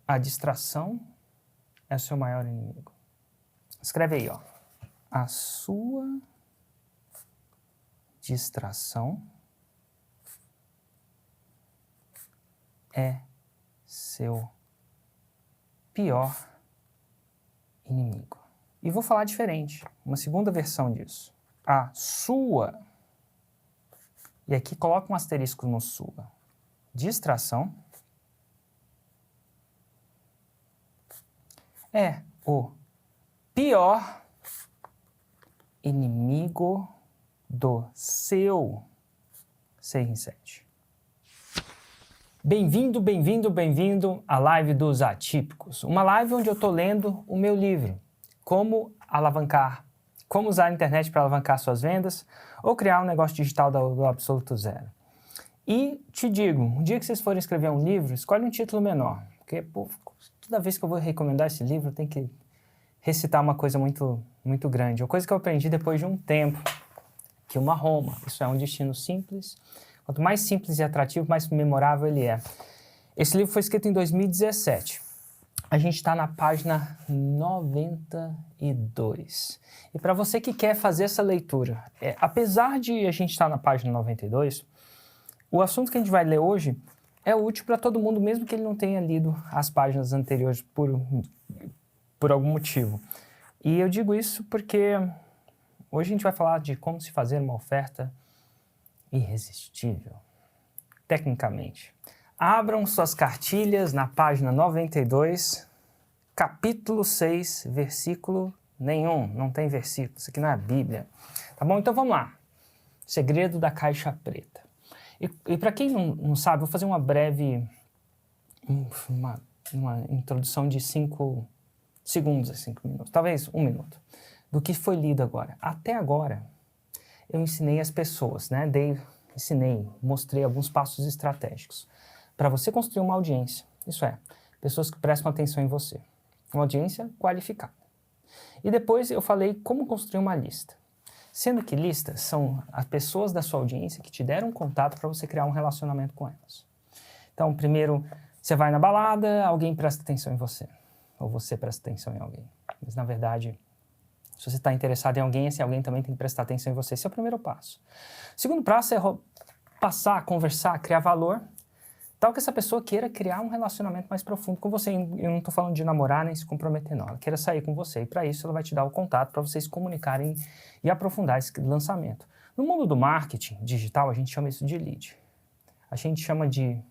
A distração é o seu maior inimigo. Escreve aí, ó. A sua distração é seu pior inimigo. E vou falar diferente, uma segunda versão disso. A sua, e aqui coloca um asterisco no sua, distração é o pior inimigo do seu 6 em 7. Bem-vindo, bem-vindo, bem-vindo à live dos atípicos. Uma live onde eu estou lendo o meu livro, Como Alavancar, como usar a internet para alavancar suas vendas ou criar um negócio digital do absoluto zero. E te digo, um dia que vocês forem escrever um livro, escolhe um título menor, porque pô, toda vez que eu vou recomendar esse livro, eu tenho que recitar uma coisa muito grande, uma coisa que eu aprendi depois de um tempo, que uma Roma, isso é um destino simples. Quanto mais simples e atrativo, mais memorável ele é. Esse livro foi escrito em 2017. A gente está na página 92. E para você que quer fazer essa leitura, apesar de a gente estar na página 92, o assunto que a gente vai ler hoje é útil para todo mundo, mesmo que ele não tenha lido as páginas anteriores por algum motivo. E eu digo isso porque hoje a gente vai falar de como se fazer uma oferta irresistível, tecnicamente. Abram suas cartilhas na página 92, capítulo 6, versículo nenhum. Não tem versículo, isso aqui não é a Bíblia. Tá bom? Então vamos lá. Segredo da caixa preta. E para quem não sabe, vou fazer uma breve uma introdução de 5 segundos a 5 minutos, talvez 1 minuto, do que foi lido agora. Até agora, eu ensinei as pessoas, né? Mostrei alguns passos estratégicos para você construir uma audiência. Isso é, pessoas que prestam atenção em você. Uma audiência qualificada. E depois eu falei como construir uma lista. Sendo que listas são as pessoas da sua audiência que te deram um contato para você criar um relacionamento com elas. Então, primeiro, você vai na balada, alguém presta atenção em você. Ou você presta atenção em alguém. Mas, na verdade, se você está interessado em alguém, esse alguém também tem que prestar atenção em você. Esse é o primeiro passo. O segundo passo é passar, conversar, criar valor, tal que essa pessoa queira criar um relacionamento mais profundo com você. Eu não estou falando de namorar nem se comprometer, não. Ela queira sair com você. E para isso ela vai te dar o contato para vocês comunicarem e aprofundar esse lançamento. No mundo do marketing digital, a gente chama isso de lead. A gente chama de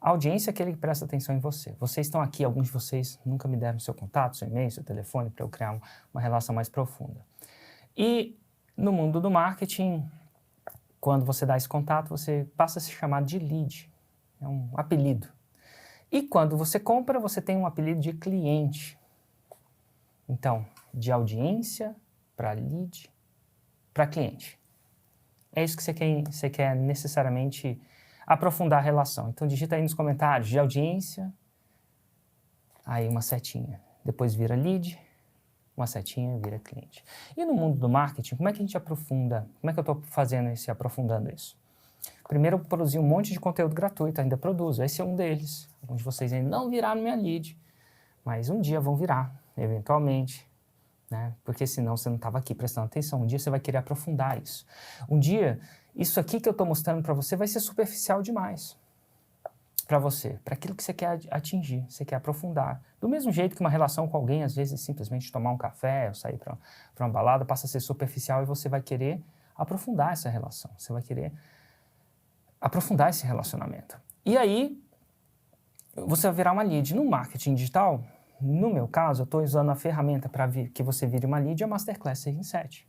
audiência aquele que presta atenção em você. Vocês estão aqui, alguns de vocês nunca me deram seu contato, seu e-mail, seu telefone para eu criar uma relação mais profunda. E no mundo do marketing, quando você dá esse contato, você passa a se chamar de lead. É um apelido. E quando você compra, você tem um apelido de cliente. Então, de audiência para lead para cliente. É isso que você quer necessariamente aprofundar a relação. Então, digita aí nos comentários de audiência, aí uma setinha. Depois vira lead, uma setinha vira cliente. E no mundo do marketing, como é que a gente aprofunda? Como é que eu estou fazendo aprofundando isso? Primeiro, eu produzi um monte de conteúdo gratuito, ainda produzo. Esse é um deles. Alguns de vocês ainda não viraram minha lead, mas um dia vão virar, eventualmente, né? Porque senão você não estava aqui prestando atenção. Um dia você vai querer aprofundar isso. Um dia, isso aqui que eu estou mostrando para você vai ser superficial demais para você, para aquilo que você quer atingir, você quer aprofundar. Do mesmo jeito que uma relação com alguém, às vezes, simplesmente tomar um café ou sair para uma balada, passa a ser superficial e você vai querer aprofundar essa relação. Você vai querer aprofundar esse relacionamento. E aí, você vai virar uma lead. No marketing digital, no meu caso, eu estou usando a ferramenta para que você vire uma lead, a Masterclass 6 em 7.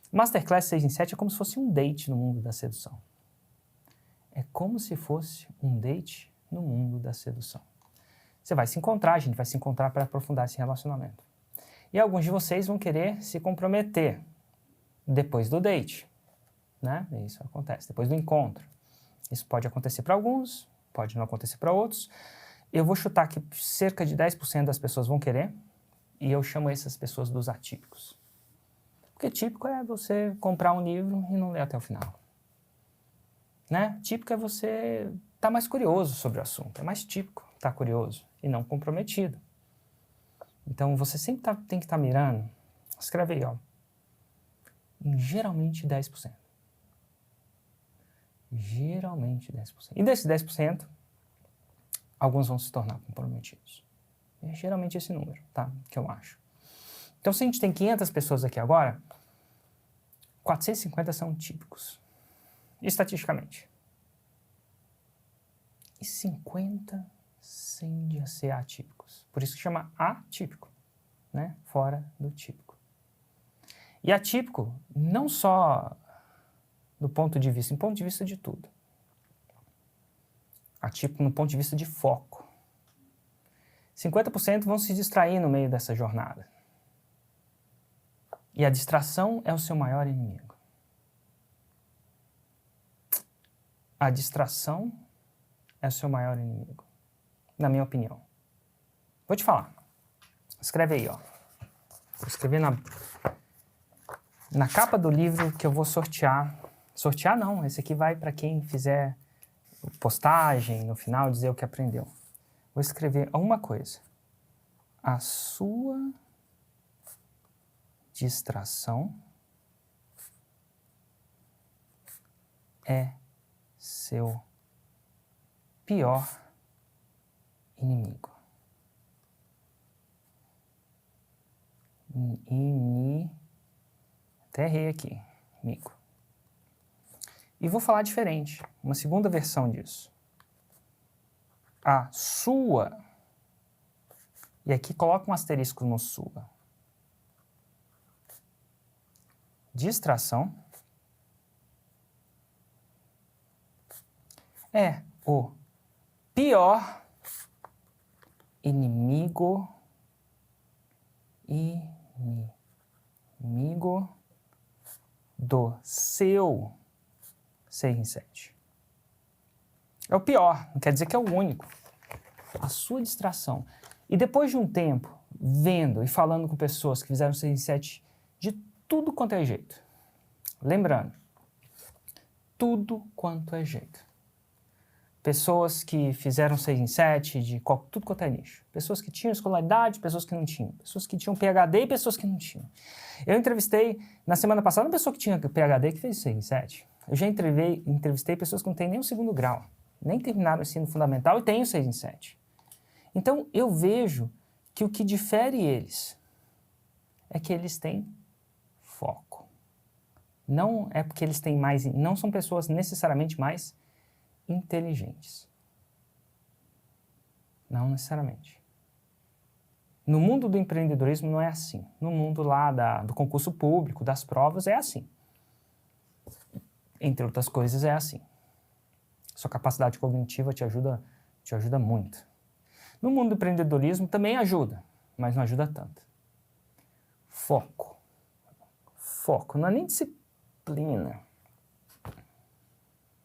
Masterclass 6 em 7 é como se fosse um date no mundo da sedução. É como se fosse um date no mundo da sedução. Você vai se encontrar, a gente vai se encontrar para aprofundar esse relacionamento. E alguns de vocês vão querer se comprometer depois do date, né? Isso acontece, depois do encontro. Isso pode acontecer para alguns, pode não acontecer para outros. Eu vou chutar que cerca de 10% das pessoas vão querer, e eu chamo essas pessoas dos atípicos. Porque típico é você comprar um livro e não ler até o final. Né? Típico é você estar mais curioso sobre o assunto, é mais típico. está curioso e não comprometido. Então, você sempre tem que estar mirando. Escreve aí, ó. Em geralmente 10%. Geralmente 10%. E desses 10%, alguns vão se tornar comprometidos. É geralmente esse número, tá? Que eu acho. Então, se a gente tem 500 pessoas aqui agora, 450 são típicos, estatisticamente. E 50 tendem a ser atípicos. Por isso que chama atípico, né? Fora do típico. E atípico, não só do ponto de vista, em ponto de vista de tudo. Atípico no ponto de vista de foco. 50% vão se distrair no meio dessa jornada. E a distração é o seu maior inimigo. A distração é o seu maior inimigo, na minha opinião. Vou te falar. Escreve aí, ó. Vou escrever na capa do livro que eu vou sortear. Sortear não, esse aqui vai para quem fizer postagem no final, dizer o que aprendeu. Vou escrever uma coisa. A sua distração é seu pior inimigo. Até errei aqui, inimigo. E vou falar diferente, uma segunda versão disso. A sua, e aqui coloca um asterisco no sua. Distração é o pior inimigo do seu 6 em 7. É o pior, não quer dizer que é o único. A sua distração. E depois de um tempo, vendo e falando com pessoas que fizeram 6 em 7 de tudo quanto é jeito. Lembrando, tudo quanto é jeito. Pessoas que fizeram 6 em 7 de tudo quanto é nicho. Pessoas que tinham escolaridade, pessoas que não tinham. Pessoas que tinham PhD e pessoas que não tinham. Eu entrevistei, na semana passada, uma pessoa que tinha PhD que fez 6 em 7. Eu já entrevistei pessoas que não têm nem o 2º grau, nem terminaram o ensino fundamental e têm o 6 em 7. Então, eu vejo que o que difere eles é que eles têm foco. Não é porque eles têm mais... Não são pessoas necessariamente mais inteligentes. Não necessariamente. No mundo do empreendedorismo não é assim. No mundo lá do concurso público, das provas, é assim. Entre outras coisas, é assim. Sua capacidade cognitiva te ajuda muito. No mundo do empreendedorismo também ajuda, mas não ajuda tanto. Foco. Foco, não é nem disciplina.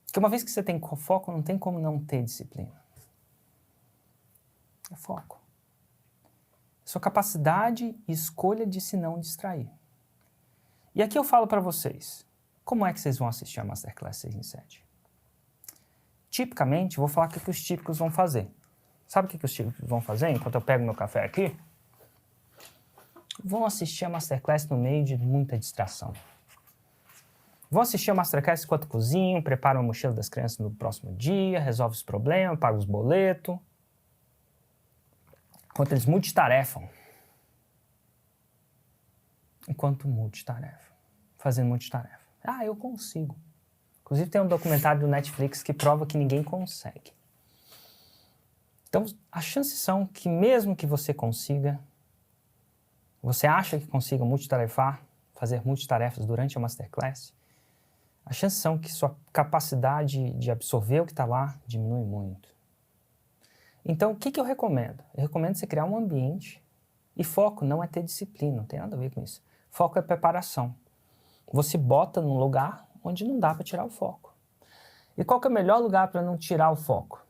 Porque uma vez que você tem foco, não tem como não ter disciplina. É foco. Sua capacidade e escolha de se não distrair. E aqui eu falo para vocês, como é que vocês vão assistir a Masterclass 6 em 7? Tipicamente, vou falar o que os típicos vão fazer. Sabe o que os típicos vão fazer enquanto eu pego meu café aqui? Vão assistir a Masterclass no meio de muita distração. Vão assistir a Masterclass enquanto cozinham, preparam a mochila das crianças no próximo dia, resolvem os problemas, pagam os boletos. Enquanto eles multitarefam. Fazendo multitarefa. Ah, eu consigo. Inclusive tem um documentário do Netflix que prova que ninguém consegue. Então, as chances são que mesmo que você consiga, você acha que consiga multitarefar, fazer multitarefas durante a Masterclass, as chances são que sua capacidade de absorver o que está lá diminui muito. Então, o que eu recomendo? Eu recomendo você criar um ambiente, e foco não é ter disciplina, não tem nada a ver com isso. Foco é preparação. Você bota num lugar onde não dá para tirar o foco. E qual que é o melhor lugar para não tirar o foco?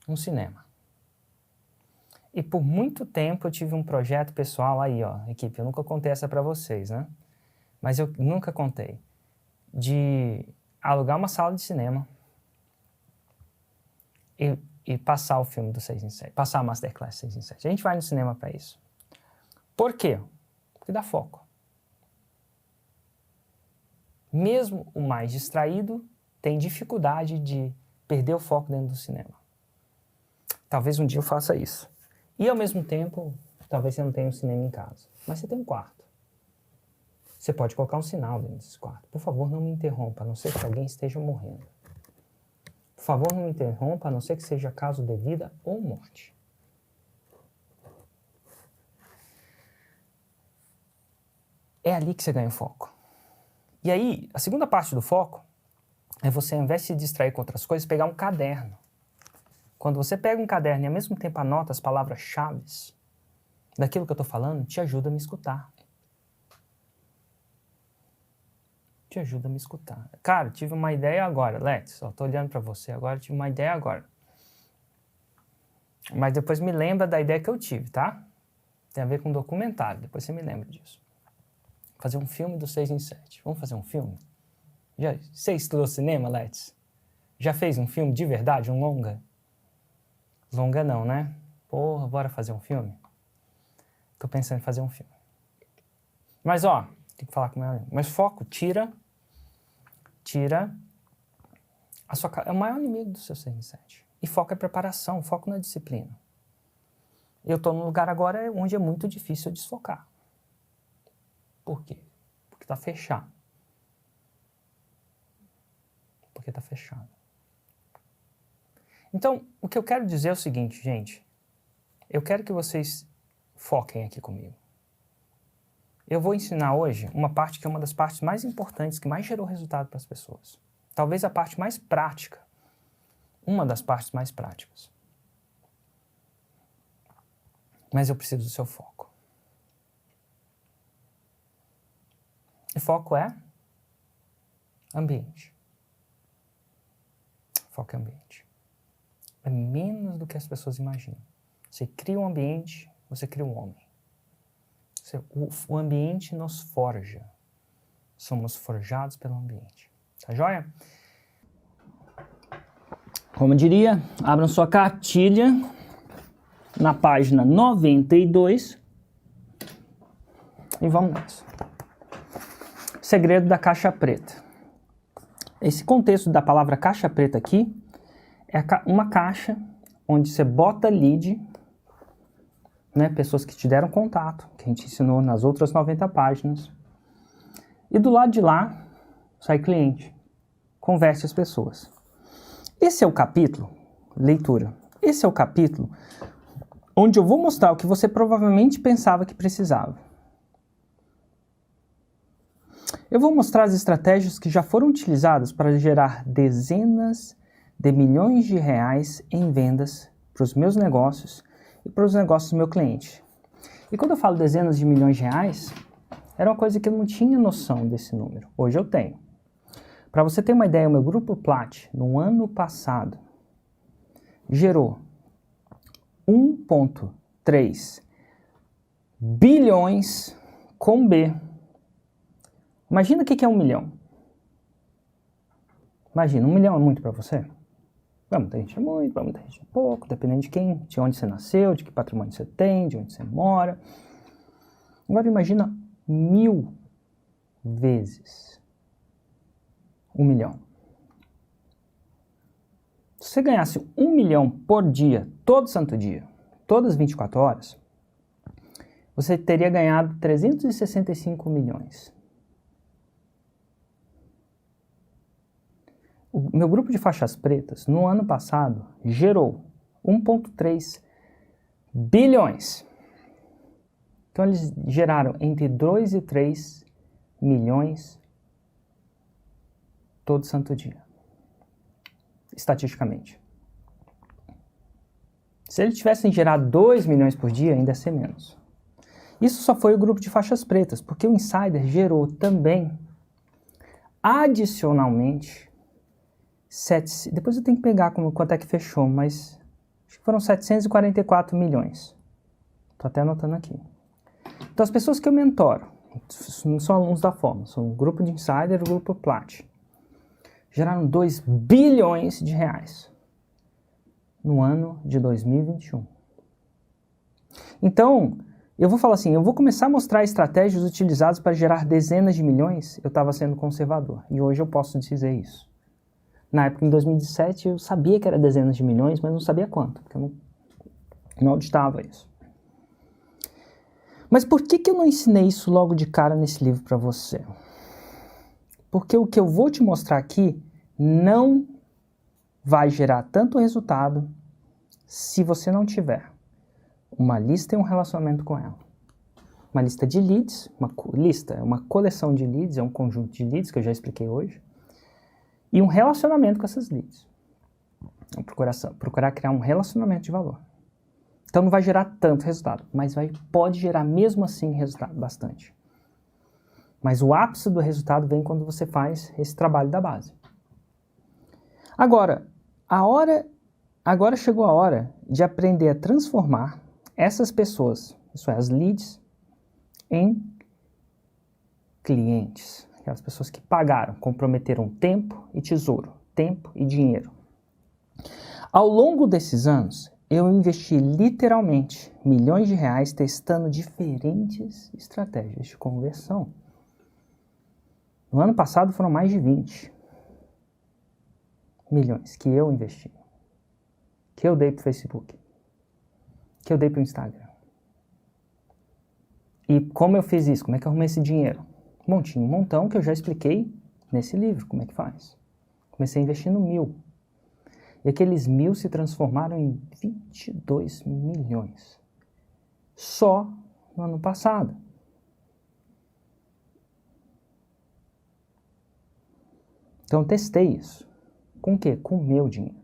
Um cinema. E por muito tempo eu tive um projeto pessoal aí, ó, equipe, eu nunca contei essa para vocês, né? Mas eu nunca contei. De alugar uma sala de cinema e passar o filme do 6 em 7, passar a Masterclass 6 em 7. A gente vai no cinema para isso. Por quê? Porque dá foco. Mesmo o mais distraído tem dificuldade de perder o foco dentro do cinema. Talvez um dia eu faça isso. E ao mesmo tempo, talvez você não tenha um cinema em casa, mas você tem um quarto. Você pode colocar um sinal dentro desse quarto. Por favor, não me interrompa, a não ser que alguém esteja morrendo. Por favor, não me interrompa, a não ser que seja caso de vida ou morte. É ali que você ganha o foco. E aí, a segunda parte do foco é você, ao invés de se distrair com outras coisas, pegar um caderno. Quando você pega um caderno e ao mesmo tempo anota as palavras-chave daquilo que eu estou falando, te ajuda a me escutar. Te ajuda a me escutar. Cara, tive uma ideia agora, Let's, estou olhando para você agora, tive uma ideia agora. Mas depois me lembra da ideia que eu tive, tá? Tem a ver com documentário, depois você me lembra disso. Fazer um filme do 6 em 7. Vamos fazer um filme? Você estudou cinema, Let's? Já fez um filme de verdade, um longa? Longa não, né? Porra, bora fazer um filme? Tô pensando em fazer um filme. Mas, ó, tem que falar com o meu amigo. Mas foco, tira a sua... É o maior inimigo do seu 6 em 7. E foco é preparação, foco na disciplina. Eu tô num lugar agora onde é muito difícil eu desfocar. Por quê? Porque tá fechado. Porque tá fechado. Então, o que eu quero dizer é o seguinte, gente. Eu quero que vocês foquem aqui comigo. Eu vou ensinar hoje uma parte que é uma das partes mais importantes, que mais gerou resultado para as pessoas. Talvez a parte mais prática. Uma das partes mais práticas. Mas eu preciso do seu foco. E foco é ambiente. Foco é ambiente. É menos do que as pessoas imaginam. Você cria um ambiente, você cria um homem. O ambiente nos forja. Somos forjados pelo ambiente. Tá joia? Como eu diria, abram sua cartilha na página 92 e vamos nessa. Segredo da caixa preta. Esse contexto da palavra caixa preta aqui é uma caixa onde você bota lead, né, pessoas que te deram contato, que a gente ensinou nas outras 90 páginas. E do lado de lá sai cliente, converte as pessoas. Esse é o capítulo, leitura, esse é o capítulo onde eu vou mostrar o que você provavelmente pensava que precisava. Eu vou mostrar as estratégias que já foram utilizadas para gerar dezenas de milhões de reais em vendas para os meus negócios e para os negócios do meu cliente. E quando eu falo dezenas de milhões de reais, era uma coisa que eu não tinha noção desse número. Hoje eu tenho. Para você ter uma ideia, o meu grupo Plat, no ano passado, gerou 1,3 bilhões com B. Imagina o que é 1 milhão. Imagina, 1 milhão é muito para você? Para muita gente é muito, para muita gente é pouco, dependendo de quem, de onde você nasceu, de que patrimônio você tem, de onde você mora. Agora imagina 1000 vezes 1 milhão. Se você ganhasse 1 milhão por dia, todo santo dia, todas as 24 horas, você teria ganhado 365 milhões. O meu grupo de faixas pretas, no ano passado, gerou 1,3 bilhões. Então, eles geraram entre 2 e 3 milhões todo santo dia, estatisticamente. Se eles tivessem gerado 2 milhões por dia, ainda ia ser menos. Isso só foi o grupo de faixas pretas, porque o Insider gerou também, adicionalmente, depois eu tenho que pegar quanto é que fechou, mas acho que foram 744 milhões. Estou até anotando aqui. Então, as pessoas que eu mentoro, não são alunos da Forma, são o grupo de Insider e o grupo Plat, geraram 2 bilhões de reais. no ano de 2021. Então, eu vou falar assim, eu vou começar a mostrar estratégias utilizadas para gerar dezenas de milhões, eu estava sendo conservador. E hoje eu posso dizer isso. Na época, em 2017, eu sabia que era dezenas de milhões, mas não sabia quanto, porque eu não auditava isso. Mas por que eu não ensinei isso logo de cara nesse livro para você? Porque o que eu vou te mostrar aqui não vai gerar tanto resultado se você não tiver uma lista e um relacionamento com ela. Uma lista de leads, lista é uma coleção de leads, é um conjunto de leads que eu já expliquei hoje, e um relacionamento com essas leads. Então, procurar criar um relacionamento de valor. Então não vai gerar tanto resultado, mas pode gerar mesmo assim resultado, bastante. Mas o ápice do resultado vem quando você faz esse trabalho da base. Agora chegou a hora de aprender a transformar essas pessoas, isso é, as leads, em clientes. Aquelas pessoas que pagaram, comprometeram tempo e tesouro, tempo e dinheiro. Ao longo desses anos, eu investi literalmente milhões de reais testando diferentes estratégias de conversão. No ano passado foram mais de 20 milhões que eu investi, que eu dei para o Facebook, que eu dei para o Instagram. E como eu fiz isso? Como é que eu arrumei esse dinheiro? Bom, tinha um montão que eu já expliquei nesse livro, como é que faz. Comecei investindo 1.000. E aqueles 1.000 se transformaram em 22 milhões. Só no ano passado. Então eu testei isso. Com o quê? Com o meu dinheiro.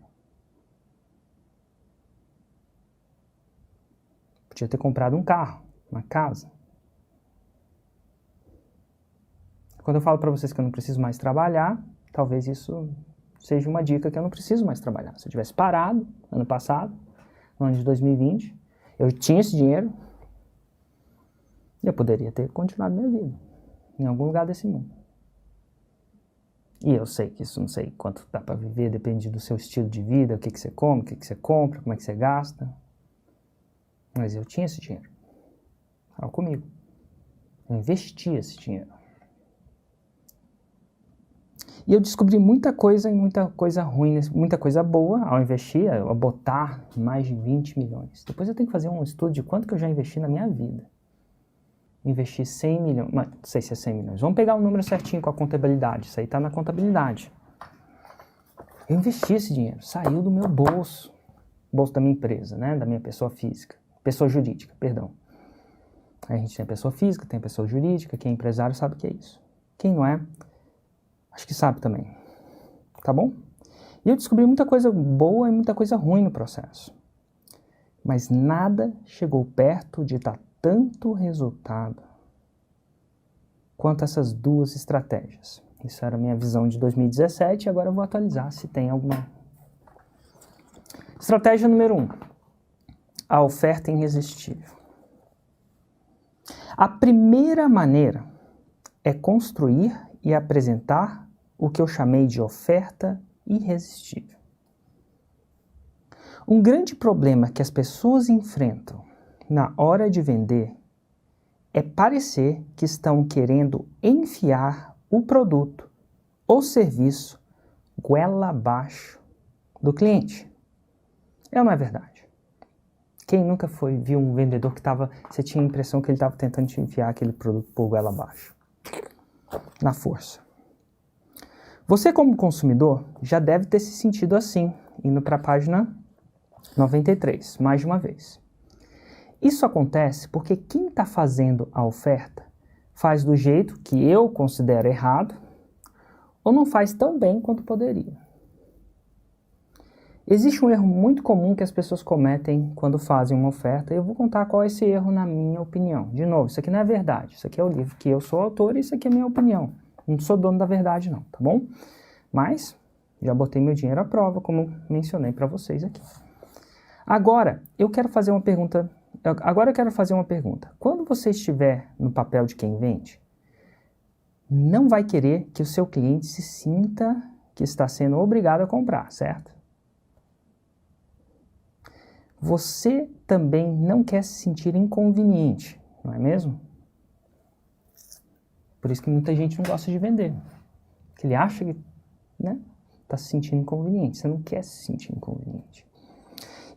Podia ter comprado um carro, uma casa. Quando eu falo para vocês que eu não preciso mais trabalhar, talvez isso seja uma dica que eu não preciso mais trabalhar. Se eu tivesse parado ano passado, no ano de 2020, eu tinha esse dinheiro, eu poderia ter continuado minha vida em algum lugar desse mundo. E eu sei que isso não sei quanto dá para viver, depende do seu estilo de vida, o que você come, o que você compra, como é que você gasta. Mas eu tinha esse dinheiro. Estava comigo. Eu investi esse dinheiro. E eu descobri muita coisa e muita coisa ruim, muita coisa boa ao investir, ao botar mais de 20 milhões. Depois eu tenho que fazer um estudo de quanto que eu já investi na minha vida. Investi 100 milhões, não sei se é 100 milhões. Vamos pegar o número certinho com a contabilidade, isso aí está na contabilidade. Eu investi esse dinheiro, saiu do meu bolso da minha empresa, né, da minha pessoa física, pessoa jurídica, perdão. Aí a gente tem a pessoa física, tem a pessoa jurídica, quem é empresário sabe o que é isso. Quem não é, acho que sabe também, tá bom? E eu descobri muita coisa boa e muita coisa ruim no processo. Mas nada chegou perto de dar tanto resultado quanto essas duas estratégias. Isso era a minha visão de 2017 e agora eu vou atualizar se tem alguma. Estratégia número 1. A oferta irresistível. A primeira maneira é construir e apresentar o que eu chamei de oferta irresistível. Um grande problema que as pessoas enfrentam na hora de vender é parecer que estão querendo enfiar o produto ou serviço goela abaixo do cliente. É ou não é verdade? Quem nunca viu um vendedor que você tinha a impressão que ele estava tentando te enfiar aquele produto por goela abaixo? Na força. Você, como consumidor, já deve ter se sentido assim, indo para a página 93, mais de uma vez. Isso acontece porque quem está fazendo a oferta faz do jeito que eu considero errado ou não faz tão bem quanto poderia. Existe um erro muito comum que as pessoas cometem quando fazem uma oferta e eu vou contar qual é esse erro na minha opinião. De novo, isso aqui não é verdade, isso aqui é o livro que eu sou autor e isso aqui é a minha opinião. Não sou dono da verdade não, tá bom? Mas já botei meu dinheiro à prova, como mencionei para vocês aqui. Agora eu quero fazer uma pergunta. Quando você estiver no papel de quem vende, não vai querer que o seu cliente se sinta que está sendo obrigado a comprar, certo? você também não quer se sentir inconveniente, não é mesmo? Por isso que muita gente não gosta de vender. Porque ele acha que, né, está se sentindo inconveniente. Você não quer se sentir inconveniente.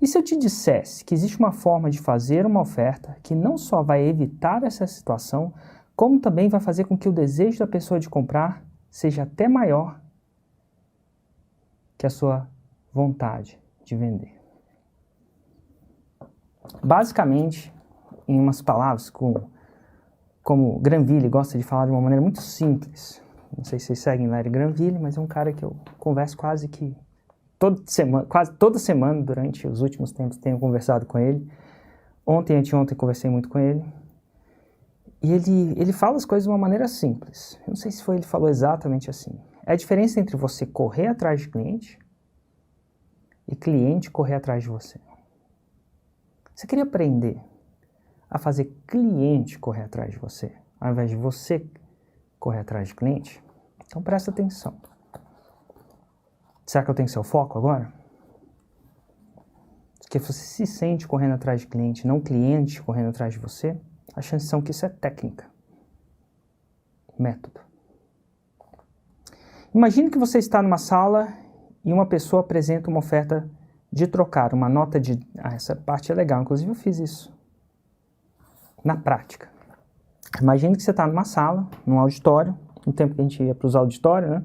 E se eu te dissesse que existe uma forma de fazer uma oferta que não só vai evitar essa situação, como também vai fazer com que o desejo da pessoa de comprar seja até maior que a sua vontade de vender? Basicamente, em umas palavras, como Granville gosta de falar de uma maneira muito simples. Não sei se vocês seguem Larry Granville, mas é um cara que eu converso quase toda semana durante os últimos tempos tenho conversado com ele. Ontem e anteontem conversei muito com ele. E ele fala as coisas de uma maneira simples. Eu não sei se ele falou exatamente assim. É a diferença entre você correr atrás de cliente e cliente correr atrás de você. Você queria aprender a fazer cliente correr atrás de você, ao invés de você correr atrás de cliente? Então presta atenção. Será que eu tenho seu foco agora? Porque você se sente correndo atrás de cliente, não cliente correndo atrás de você, a chance são que isso é técnica. Método. Imagine que você está numa sala e uma pessoa apresenta uma oferta de trocar uma nota de... essa parte é legal, inclusive eu fiz isso na prática. Imagine que você está numa sala, num auditório, no tempo que a gente ia para os auditórios, né?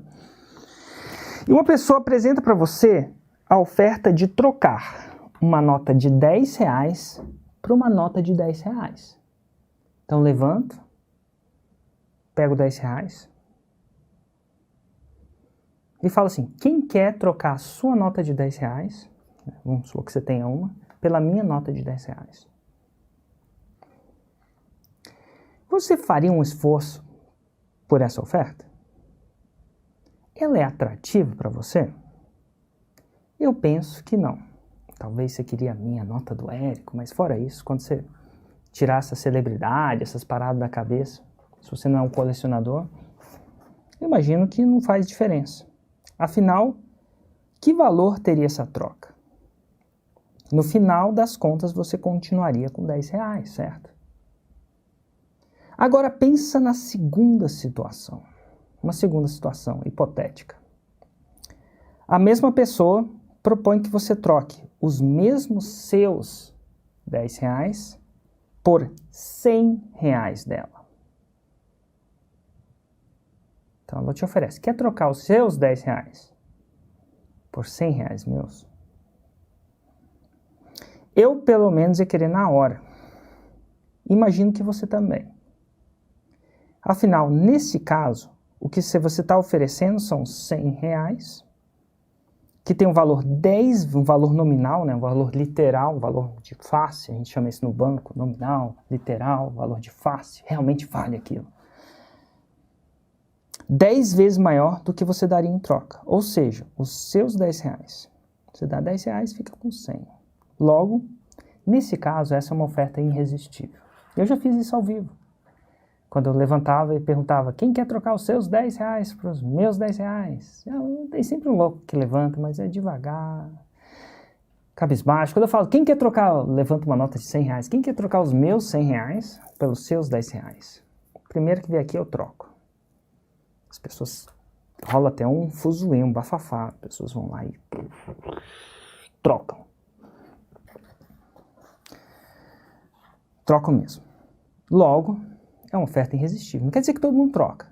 E uma pessoa apresenta para você a oferta de trocar uma nota de R$10 para uma nota de R$10. Então levanto, pego R$10 e falo assim, quem quer trocar a sua nota de R$10, vamos supor que você tenha uma, pela minha nota de R$10? Você faria um esforço por essa oferta? Ela é atrativa para você? Eu penso que não. Talvez você queria a minha nota do Érico, mas fora isso, quando você tirar essa celebridade, essas paradas da cabeça, se você não é um colecionador, eu imagino que não faz diferença. Afinal, que valor teria essa troca? No final das contas, você continuaria com R$10, certo? Agora pensa na segunda situação. Uma segunda situação hipotética. A mesma pessoa propõe que você troque os mesmos seus R$10 por R$100 dela. Então ela te oferece, quer trocar os seus R$10 por R$100 meus? Eu, pelo menos, ia querer na hora. Imagino que você também. Afinal, nesse caso, o que você está oferecendo são R$100, que tem um valor 10, um valor nominal, né, um valor literal, um valor de face, a gente chama isso no banco, nominal, literal, valor de face, realmente vale aquilo. 10 vezes maior do que você daria em troca, ou seja, os seus R$10. Você dá R$10, fica com 100. Logo, nesse caso, essa é uma oferta irresistível. Eu já fiz isso ao vivo. Quando eu levantava e perguntava, quem quer trocar os seus R$10 para os meus R$10? Tem sempre um louco que levanta, mas é devagar, cabisbaixo. Quando eu falo, quem quer trocar, levanta uma nota de R$100, quem quer trocar os meus R$100 pelos seus R$10? Primeiro que vier aqui eu troco. As pessoas, rola até um fuzuê, um bafafá, as pessoas vão lá e trocam. Trocam mesmo. Logo, é uma oferta irresistível. Não quer dizer que todo mundo troca.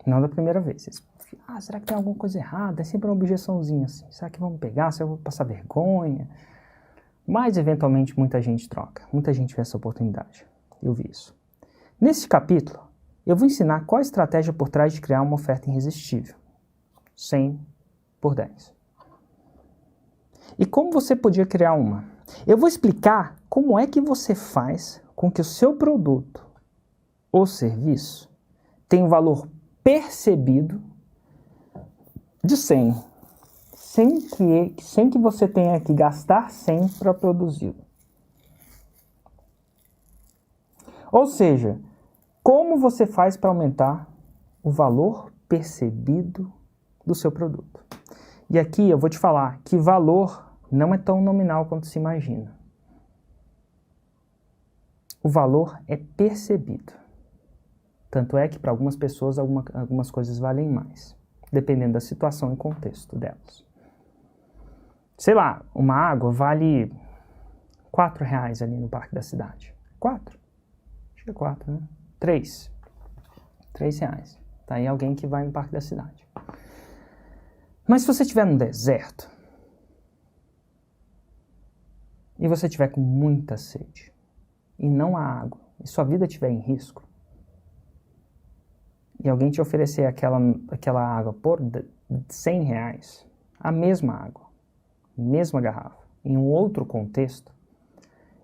Não da primeira vez. Será que tem alguma coisa errada? É sempre uma objeçãozinha assim. Será que vão me pegar? Será que eu vou passar vergonha? Mas, eventualmente, muita gente troca. Muita gente vê essa oportunidade. Eu vi isso. Nesse capítulo, eu vou ensinar qual a estratégia por trás de criar uma oferta irresistível. 100 por 10. E como você podia criar uma? Eu vou explicar como é que você faz com que o seu produto ou serviço tem um valor percebido de 100, sem que você tenha que gastar 100 para produzi-lo. Ou seja, como você faz para aumentar o valor percebido do seu produto? E aqui eu vou te falar que valor não é tão nominal quanto se imagina. O valor é percebido. Tanto é que para algumas pessoas algumas coisas valem mais, dependendo da situação e contexto delas. Sei lá, uma água vale R$4 ali no parque da cidade. 4? Acho que é 4, né? 3. R$3. Tá aí alguém que vai no parque da cidade. Mas se você estiver no deserto e você estiver com muita sede e não há água e sua vida estiver em risco e alguém te oferecer aquela água por R$100, a mesma água, mesma garrafa, em um outro contexto,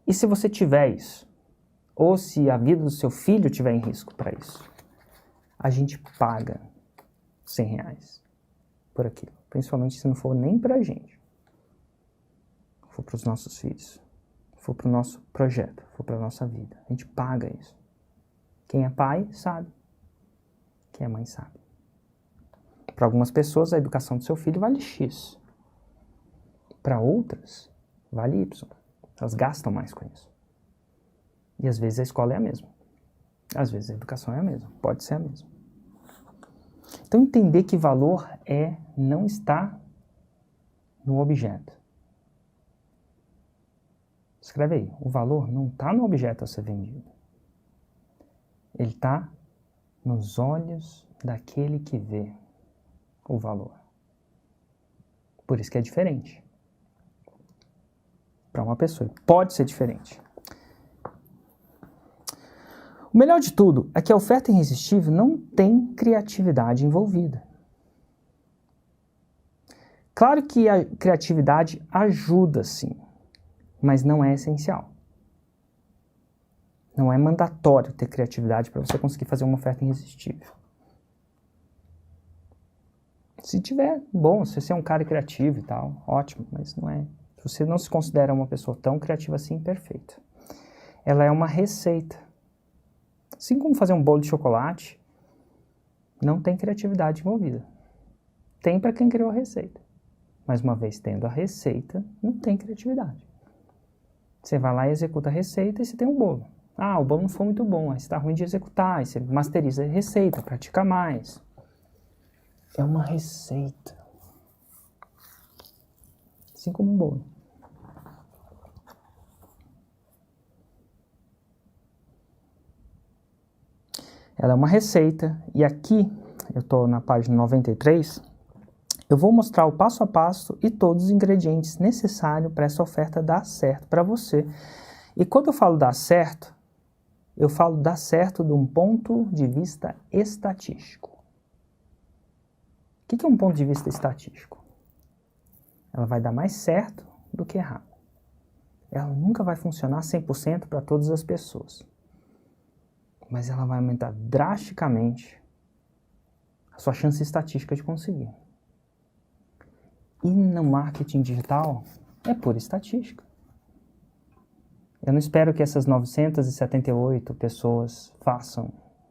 e se você tiver isso, ou se a vida do seu filho estiver em risco para isso, a gente paga R$100 por aquilo. Principalmente se não for nem pra gente. For para os nossos filhos. For para o nosso projeto. For para a nossa vida. A gente paga isso. Quem é pai sabe. Quem é mãe sabe. Para algumas pessoas a educação do seu filho vale X. Para outras vale Y. Elas gastam mais com isso. E às vezes a escola é a mesma. Às vezes a educação é a mesma. Pode ser a mesma. Então entender que valor não está no objeto. Escreve aí. O valor não está no objeto a ser vendido. Ele está nos olhos daquele que vê o valor. Por isso que é diferente. Para uma pessoa. Pode ser diferente. O melhor de tudo é que a oferta irresistível não tem criatividade envolvida. Claro que a criatividade ajuda, sim, mas não é essencial. Não é mandatório ter criatividade para você conseguir fazer uma oferta irresistível. Se tiver, bom, se você é um cara criativo e tal, ótimo, mas não é. Se você não se considera uma pessoa tão criativa assim, perfeito. Ela é uma receita. Assim como fazer um bolo de chocolate, não tem criatividade envolvida. Tem para quem criou a receita. Mas uma vez tendo a receita, não tem criatividade. Você vai lá e executa a receita e você tem um bolo. Ah, o bolo não foi muito bom, aí está ruim de executar, aí você masteriza a receita, pratica mais. É uma receita. Assim como um bolo. Ela é uma receita, e aqui, eu estou na página 93, eu vou mostrar o passo a passo e todos os ingredientes necessários para essa oferta dar certo para você. E quando eu falo dar certo, eu falo dar certo de um ponto de vista estatístico. O que é um ponto de vista estatístico? Ela vai dar mais certo do que errado. Ela nunca vai funcionar 100% para todas as pessoas. Mas ela vai aumentar drasticamente a sua chance estatística de conseguir. E no marketing digital, é pura estatística. Eu não espero que essas 978 pessoas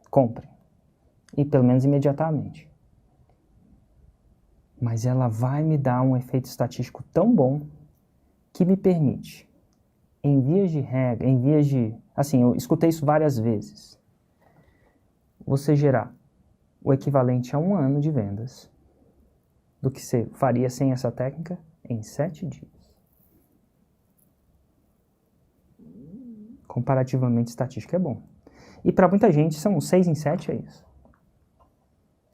comprem. E pelo menos imediatamente. Mas ela vai me dar um efeito estatístico tão bom que me permite, em vias de... Assim, eu escutei isso várias vezes. Você gerar o equivalente a 1 ano de vendas do que você faria sem essa técnica em 7 dias. Comparativamente, estatística é bom. E para muita gente, são 6 em 7 é isso.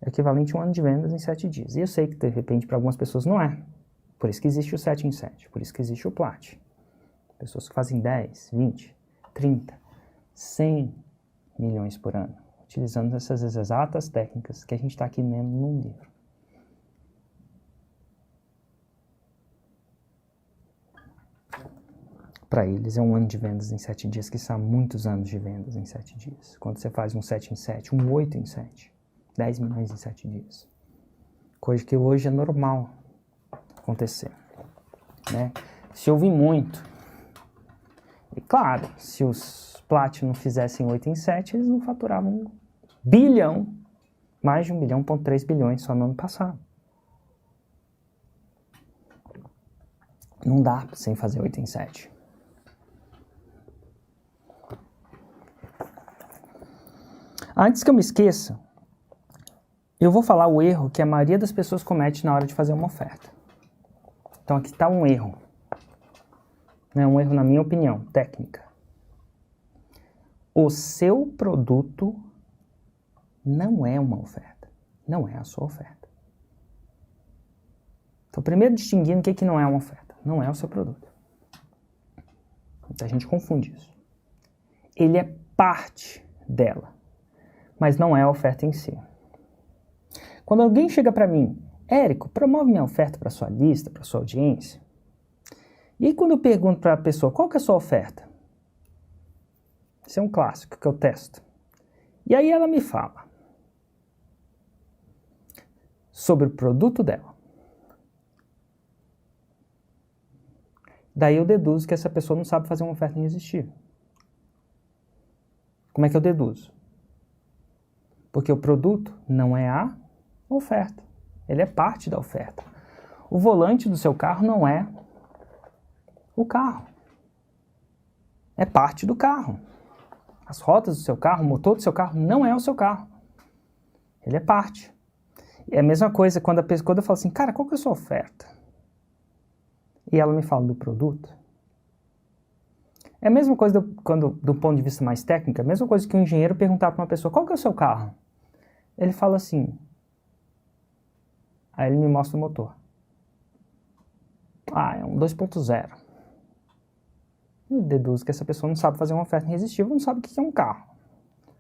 É equivalente a 1 ano de vendas em 7 dias. E eu sei que, de repente, para algumas pessoas não é. Por isso que existe o 7 em 7. Por isso que existe o Plat. Pessoas que fazem 10, 20, 30, 100 milhões por ano. Utilizando essas exatas técnicas que a gente está aqui lendo num livro. Para eles é 1 ano de vendas em 7 dias, que são muitos anos de vendas em 7 dias. Quando você faz um 7 em 7, um 8 em 7, 10 milhões em 7 dias. Coisa que hoje é normal acontecer. Né? Se ouvir muito. E claro, se os Platinum fizessem 8 em 7, eles não faturavam 1 bilhão, mais de 1,3 bilhões só no ano passado. Não dá sem fazer 8 em 7. Antes que eu me esqueça, eu vou falar o erro que a maioria das pessoas comete na hora de fazer uma oferta. Então aqui está um erro. É um erro na minha opinião, técnica. O seu produto não é uma oferta. Não é a sua oferta. Então, primeiro distinguindo o que não é uma oferta. Não é o seu produto. Muita gente confunde isso. Ele é parte dela, mas não é a oferta em si. Quando alguém chega para mim, Érico, promove minha oferta para sua lista, para sua audiência. E aí quando eu pergunto para a pessoa, qual que é a sua oferta? Isso é um clássico que eu testo. E aí ela me fala sobre o produto dela. Daí eu deduzo que essa pessoa não sabe fazer uma oferta irresistível. Como é que eu deduzo? Porque o produto não é a oferta. Ele é parte da oferta. O volante do seu carro não é o carro. É parte do carro. As rodas do seu carro, o motor do seu carro não é o seu carro. Ele é parte. E é a mesma coisa quando eu falo assim, cara, qual que é a sua oferta? E ela me fala do produto. É a mesma coisa do ponto de vista mais técnico, é a mesma coisa que um engenheiro perguntar para uma pessoa, qual que é o seu carro? Ele fala assim, aí ele me mostra o motor. Ah, é um 2.0. Eu deduzo que essa pessoa não sabe fazer uma oferta irresistível, não sabe o que é um carro.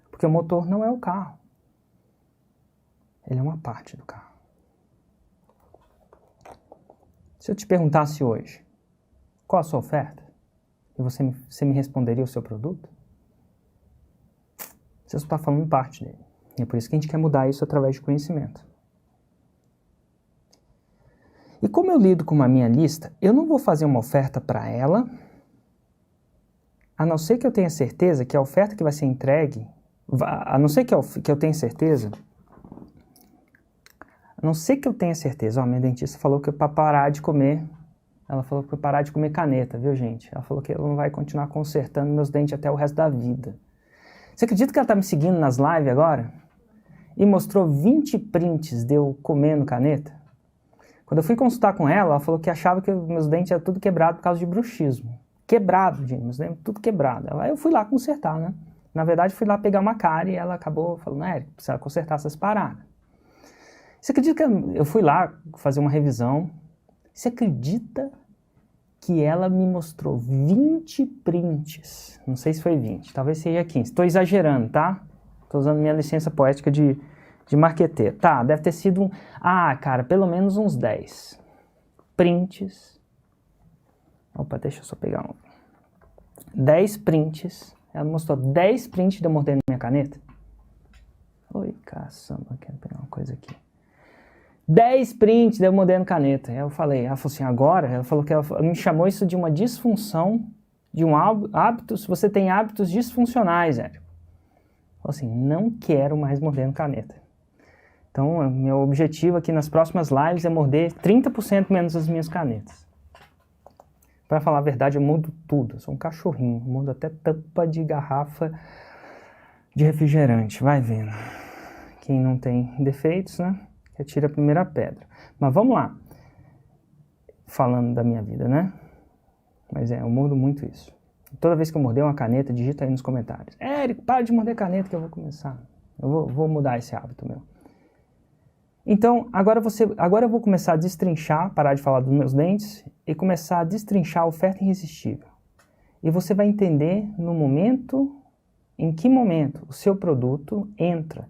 Porque o motor não é o carro. Ele é uma parte do carro. Se eu te perguntasse hoje, qual a sua oferta? E você me responderia o seu produto? Você só está falando parte dele. E é por isso que a gente quer mudar isso através de conhecimento. E como eu lido com uma minha lista, eu não vou fazer uma oferta para ela, a não ser que eu tenha certeza que a oferta que vai ser entregue, a não ser que eu tenha certeza, ó, minha dentista falou que para parar de comer, ela falou que para parar de comer caneta, viu, gente? Ela falou que ela não vai continuar consertando meus dentes até o resto da vida. Você acredita que ela está me seguindo nas lives agora? E mostrou 20 prints de eu comendo caneta? Quando eu fui consultar com ela, ela falou que achava que meus dentes eram tudo quebrado por causa de bruxismo. Quebrado, gente, meus dentes tudo quebrado. Aí eu fui lá consertar, né? Na verdade, fui lá pegar uma cárie e ela acabou falando, Érico, precisa consertar essas paradas. Você acredita que eu fui lá fazer uma revisão? Você acredita que ela me mostrou 20 prints? Não sei se foi 20, talvez seja 15. Estou exagerando, tá? Estou usando minha licença poética de marqueteiro. Tá, deve ter sido cara, pelo menos uns 10 prints. Opa, deixa eu só pegar 10 prints. Ela mostrou 10 prints de eu mordendo minha caneta. Oi, caçamba, quero pegar uma coisa aqui. 10 prints de eu mordendo caneta. Ela falou assim, agora? Ela falou que ela me chamou isso de uma disfunção, de um hábito, se você tem hábitos disfuncionais, Érico. Falou assim, não quero mais mordendo caneta. Então, meu objetivo aqui nas próximas lives é morder 30% menos as minhas canetas. Para falar a verdade, eu mudo tudo. Eu sou um cachorrinho. Eu mudo até tampa de garrafa de refrigerante. Vai vendo. Quem não tem defeitos, né? Que atira a primeira pedra. Mas vamos lá. Falando da minha vida, né? Mas eu mudo muito isso. Toda vez que eu morder uma caneta, digita aí nos comentários. Érico, para de morder caneta que eu vou começar. Eu vou mudar esse hábito meu. Então, agora eu vou começar a destrinchar, parar de falar dos meus dentes e começar a destrinchar a oferta irresistível. E você vai entender em que momento o seu produto entra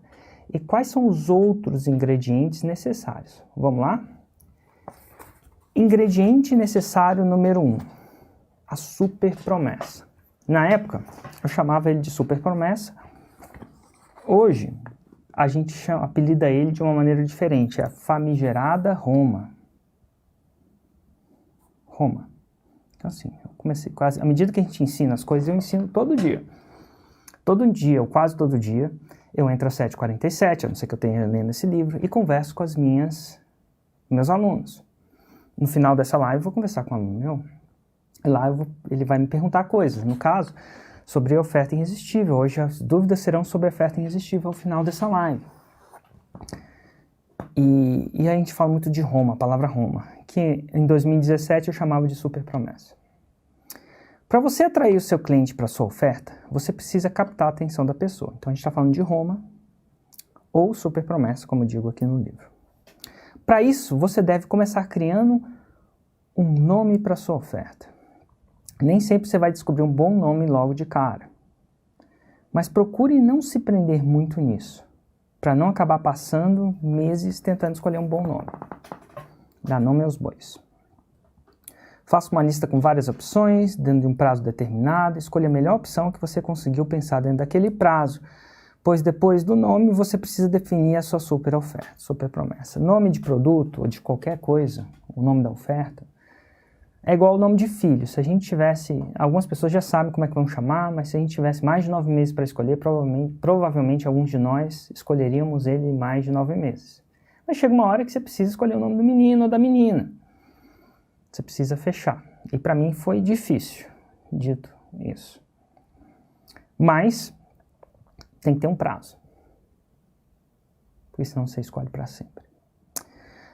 e quais são os outros ingredientes necessários. Vamos lá? Ingrediente necessário número 1, a super promessa. Na época, eu chamava ele de super promessa. Hoje, a gente apelida ele de uma maneira diferente, é a famigerada Roma. Roma. Então assim, eu comecei quase, à medida que a gente ensina as coisas, eu ensino todo dia. Todo dia, ou quase todo dia, eu entro às 7h47, a não ser que eu tenha lendo esse livro, e converso com meus alunos. no final dessa live, eu vou conversar com um aluno meu. E lá ele vai me perguntar coisas. No caso, sobre oferta irresistível. Hoje as dúvidas serão sobre oferta irresistível ao final dessa live. E a gente fala muito de Roma, a palavra Roma, que em 2017 eu chamava de super promessa. Para você atrair o seu cliente para a sua oferta, você precisa captar a atenção da pessoa. Então a gente está falando de Roma ou super promessa, como eu digo aqui no livro. Para isso, você deve começar criando um nome para a sua oferta. Nem sempre você vai descobrir um bom nome logo de cara. Mas procure não se prender muito nisso, para não acabar passando meses tentando escolher um bom nome. Dá nome aos bois. Faça uma lista com várias opções, dentro de um prazo determinado, escolha a melhor opção que você conseguiu pensar dentro daquele prazo, pois depois do nome você precisa definir a sua super oferta, super promessa. Nome de produto ou de qualquer coisa, o nome da oferta, é igual ao nome de filho. Se a gente tivesse, algumas pessoas já sabem como é que vão chamar, mas se a gente tivesse mais de 9 meses para escolher, provavelmente alguns de nós escolheríamos ele em mais de 9 meses. Mas chega uma hora que você precisa escolher o nome do menino ou da menina. Você precisa fechar. E para mim foi difícil, dito isso. Mas tem que ter um prazo. Porque senão você escolhe para sempre.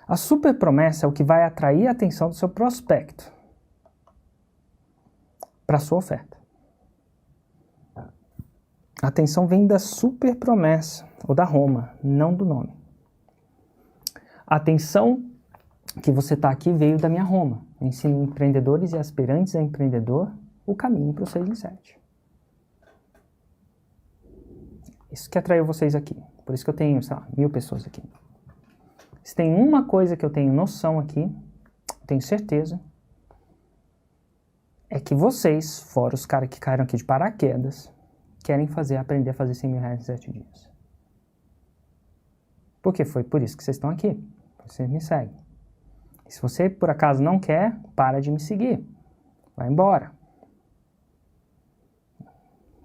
A super promessa é o que vai atrair a atenção do seu prospecto para a sua oferta. A atenção vem da super promessa, ou da Roma, não do nome. A atenção que você está aqui veio da minha Roma. Eu ensino empreendedores e aspirantes a empreendedor o caminho para o 6 em 7. Isso que atraiu vocês aqui. Por isso que eu tenho, sei lá, 1000 pessoas aqui. Se tem uma coisa que eu tenho noção aqui, tenho certeza, é que vocês, fora os caras que caíram aqui de paraquedas, querem aprender a fazer 100 mil reais em 7 dias. Porque foi por isso que vocês estão aqui. Vocês me seguem. E se você, por acaso, não quer, para de me seguir. Vai embora.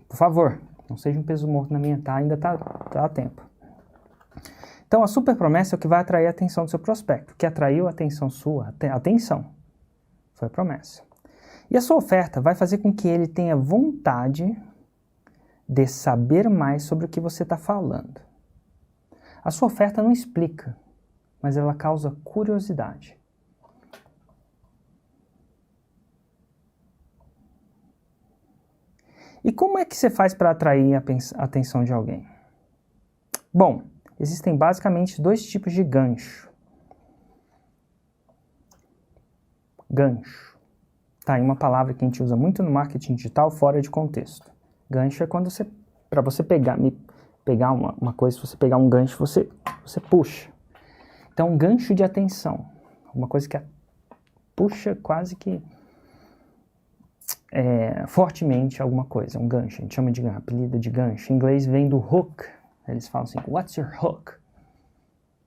Por favor, não seja um peso morto na minha, tá? Ainda tá a tempo. Então, a super promessa é o que vai atrair a atenção do seu prospecto. O que atraiu a atenção sua, atenção, foi a promessa. E a sua oferta vai fazer com que ele tenha vontade de saber mais sobre o que você está falando. A sua oferta não explica, mas ela causa curiosidade. E como é que você faz para atrair a atenção de alguém? Bom, existem basicamente 2 tipos de gancho. Gancho. Tá aí uma palavra que a gente usa muito no marketing digital fora de contexto. Gancho é quando para você pegar uma coisa, se você pegar um gancho, você puxa. Então, um gancho de atenção. Uma coisa que puxa quase que fortemente alguma coisa, um gancho. A gente chama de apelido de gancho. Em inglês vem do hook. Eles falam assim, what's your hook?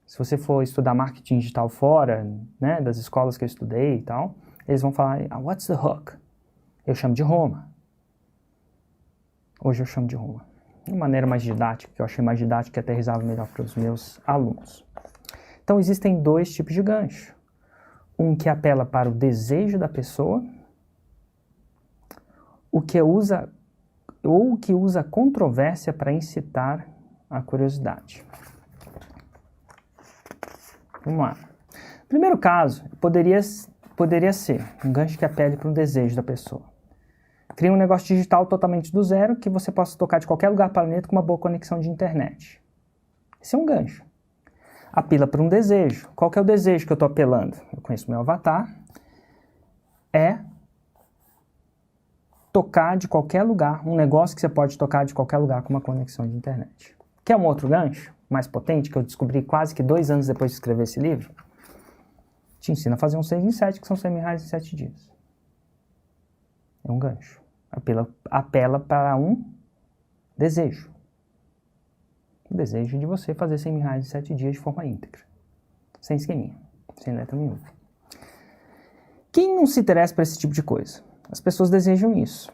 Se você for estudar marketing digital fora, né, das escolas que eu estudei e tal, eles vão falar, what's the hook? Eu chamo de Roma. Hoje eu chamo de Roma. De uma maneira mais didática, que eu achei mais didática e aterrissava melhor para os meus alunos. Então existem 2 tipos de gancho. Um que apela para o desejo da pessoa, o que usa controvérsia para incitar a curiosidade. Vamos lá. Primeiro caso, poderia ser um gancho que apele para o desejo da pessoa. Cria um negócio digital totalmente do zero que você possa tocar de qualquer lugar do planeta com uma boa conexão de internet. Esse é um gancho. Apela para um desejo. Qual que é o desejo que eu estou apelando? Eu conheço meu avatar. É tocar de qualquer lugar, um negócio que você pode tocar de qualquer lugar com uma conexão de internet. Quer um outro gancho, mais potente, que eu descobri quase que 2 anos depois de escrever esse livro? Te ensina a fazer um 6 em 7, que são 100 mil reais em 7 dias. É um gancho. Apela para um desejo. O desejo de você fazer 100 mil reais em 7 dias de forma íntegra. Sem esqueminha, sem letra nenhuma. Quem não se interessa por esse tipo de coisa? As pessoas desejam isso.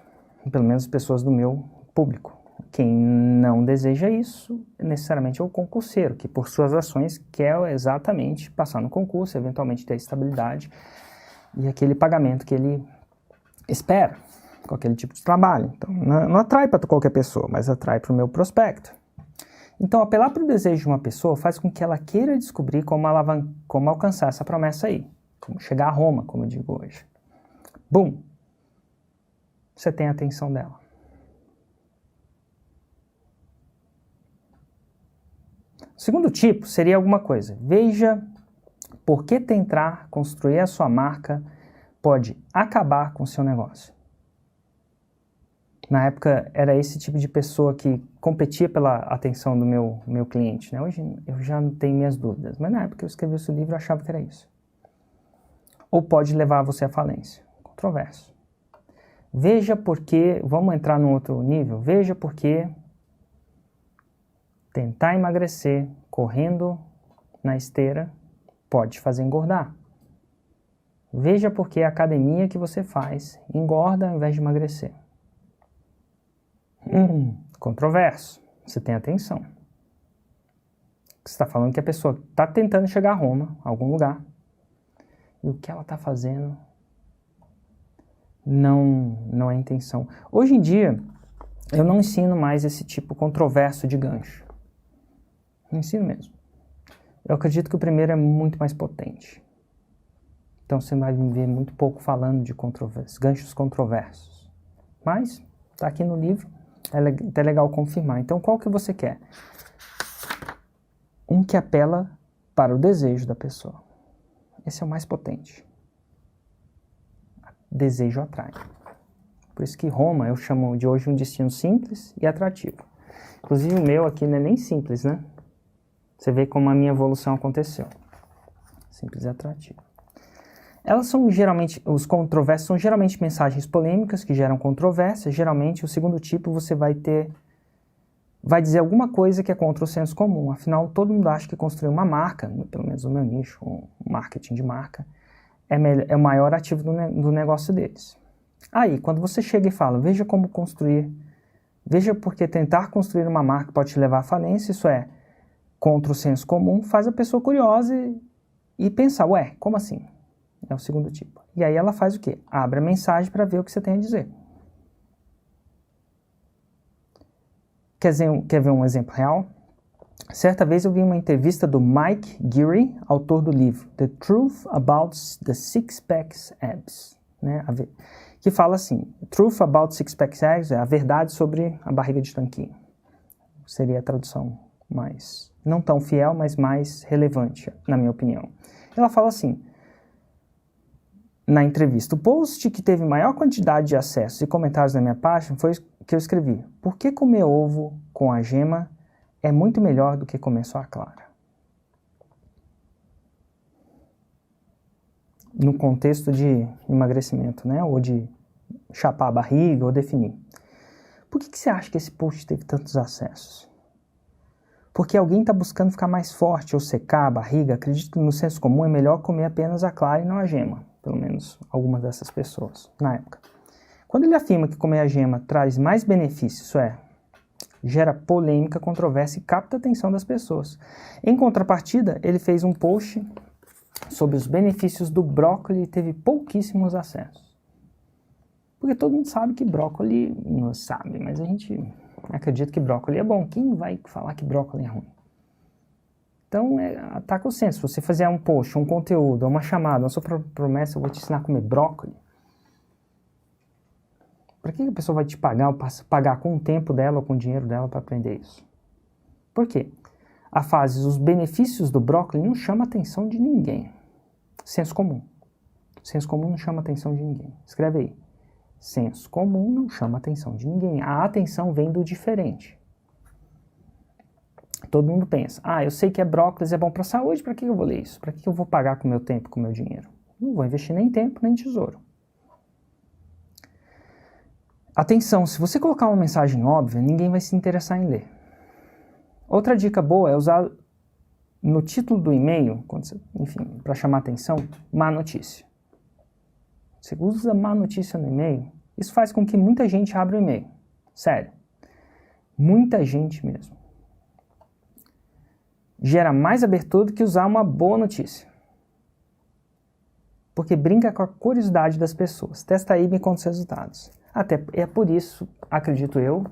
Pelo menos as pessoas do meu público. Quem não deseja isso, necessariamente é o concurseiro, que por suas ações quer exatamente passar no concurso, eventualmente ter estabilidade. e aquele pagamento que ele espera com aquele tipo de trabalho. Então, não atrai para qualquer pessoa, mas atrai para o meu prospecto. Então, apelar para o desejo de uma pessoa faz com que ela queira descobrir como alcançar essa promessa aí. Como chegar a Roma, como eu digo hoje. Bum! Você tem a atenção dela. O segundo tipo seria alguma coisa. Veja por que tentar construir a sua marca pode acabar com o seu negócio. Na época, era esse tipo de pessoa que competia pela atenção do meu cliente, né? Hoje eu já não tenho minhas dúvidas, mas na época que eu escrevi esse livro eu achava que era isso. Ou pode levar você à falência. Controverso. Veja por que, vamos entrar num outro nível, veja por que tentar emagrecer correndo na esteira pode te fazer engordar. Veja por que a academia que você faz engorda ao invés de emagrecer. Controverso. Você tem atenção. Você está falando que a pessoa está tentando chegar a Roma, a algum lugar, e o que ela está fazendo não é intenção. Hoje em dia, eu não ensino mais esse tipo controverso de gancho. Não ensino mesmo. Eu acredito que o primeiro é muito mais potente. Então você vai me ver muito pouco falando de ganchos controversos. Mas, está aqui no livro, é até legal confirmar. Então qual que você quer? Um que apela para o desejo da pessoa. Esse é o mais potente. Desejo atrai. Por isso que Roma eu chamo de hoje um destino simples e atrativo. Inclusive o meu aqui não é nem simples, né? Você vê como a minha evolução aconteceu. Simples e atrativo. Elas são geralmente, os controversos são geralmente mensagens polêmicas que geram controvérsia. Geralmente o segundo tipo você vai dizer alguma coisa que é contra o senso comum. Afinal, todo mundo acha que construir uma marca, pelo menos no meu nicho, um marketing de marca, é o maior ativo do negócio deles. Aí, quando você chega e fala, veja porque tentar construir uma marca pode te levar à falência, isso é contra o senso comum, faz a pessoa curiosa e pensar, ué, como assim? É o segundo tipo. E aí ela faz o quê? Abre a mensagem para ver o que você tem a dizer. Quer ver um exemplo real? Certa vez eu vi uma entrevista do Mike Geary, autor do livro The Truth About the Six-Pack Abs, né? Que fala assim, Truth About Six-Pack Abs é a verdade sobre a barriga de tanquinho. Seria a tradução mais, não tão fiel, mas mais relevante, na minha opinião. Ela fala assim, na entrevista, o post que teve maior quantidade de acessos e comentários na minha página foi o que eu escrevi. Por que comer ovo com a gema é muito melhor do que comer só a clara? No contexto de emagrecimento, né? Ou de chapar a barriga, ou definir. Por que você acha que esse post teve tantos acessos? Porque alguém está buscando ficar mais forte ou secar a barriga. Acredito que no senso comum é melhor comer apenas a clara e não a gema. Pelo menos algumas dessas pessoas, na época. Quando ele afirma que comer a gema traz mais benefícios, isso é, gera polêmica, controvérsia e capta a atenção das pessoas. Em contrapartida, ele fez um post sobre os benefícios do brócolis e teve pouquíssimos acessos. Porque todo mundo sabe que brócolis, não sabe, mas a gente acredita que brócolis é bom. Quem vai falar que brócolis é ruim? Então, ataca o senso. Se você fizer um post, um conteúdo, uma chamada, uma sua promessa, eu vou te ensinar a comer brócolis. Para que a pessoa vai te pagar com o tempo dela ou com o dinheiro dela para aprender isso? Por quê? A fase, os benefícios do brócolis não chama a atenção de ninguém. Senso comum. Senso comum não chama a atenção de ninguém. Escreve aí. Senso comum não chama a atenção de ninguém. A atenção vem do diferente. Todo mundo pensa, eu sei que brócolis é bom para a saúde, para que eu vou ler isso? Para que eu vou pagar com o meu tempo, com o meu dinheiro? Não vou investir nem tempo, nem tesouro. Atenção, se você colocar uma mensagem óbvia, ninguém vai se interessar em ler. Outra dica boa é usar no título do e-mail, enfim, para chamar atenção, má notícia. Você usa má notícia no e-mail, isso faz com que muita gente abra o e-mail. Sério. Muita gente mesmo. Gera mais abertura do que usar uma boa notícia. porque brinca com a curiosidade das pessoas. Testa aí e me conta os resultados. Até é por isso, acredito eu,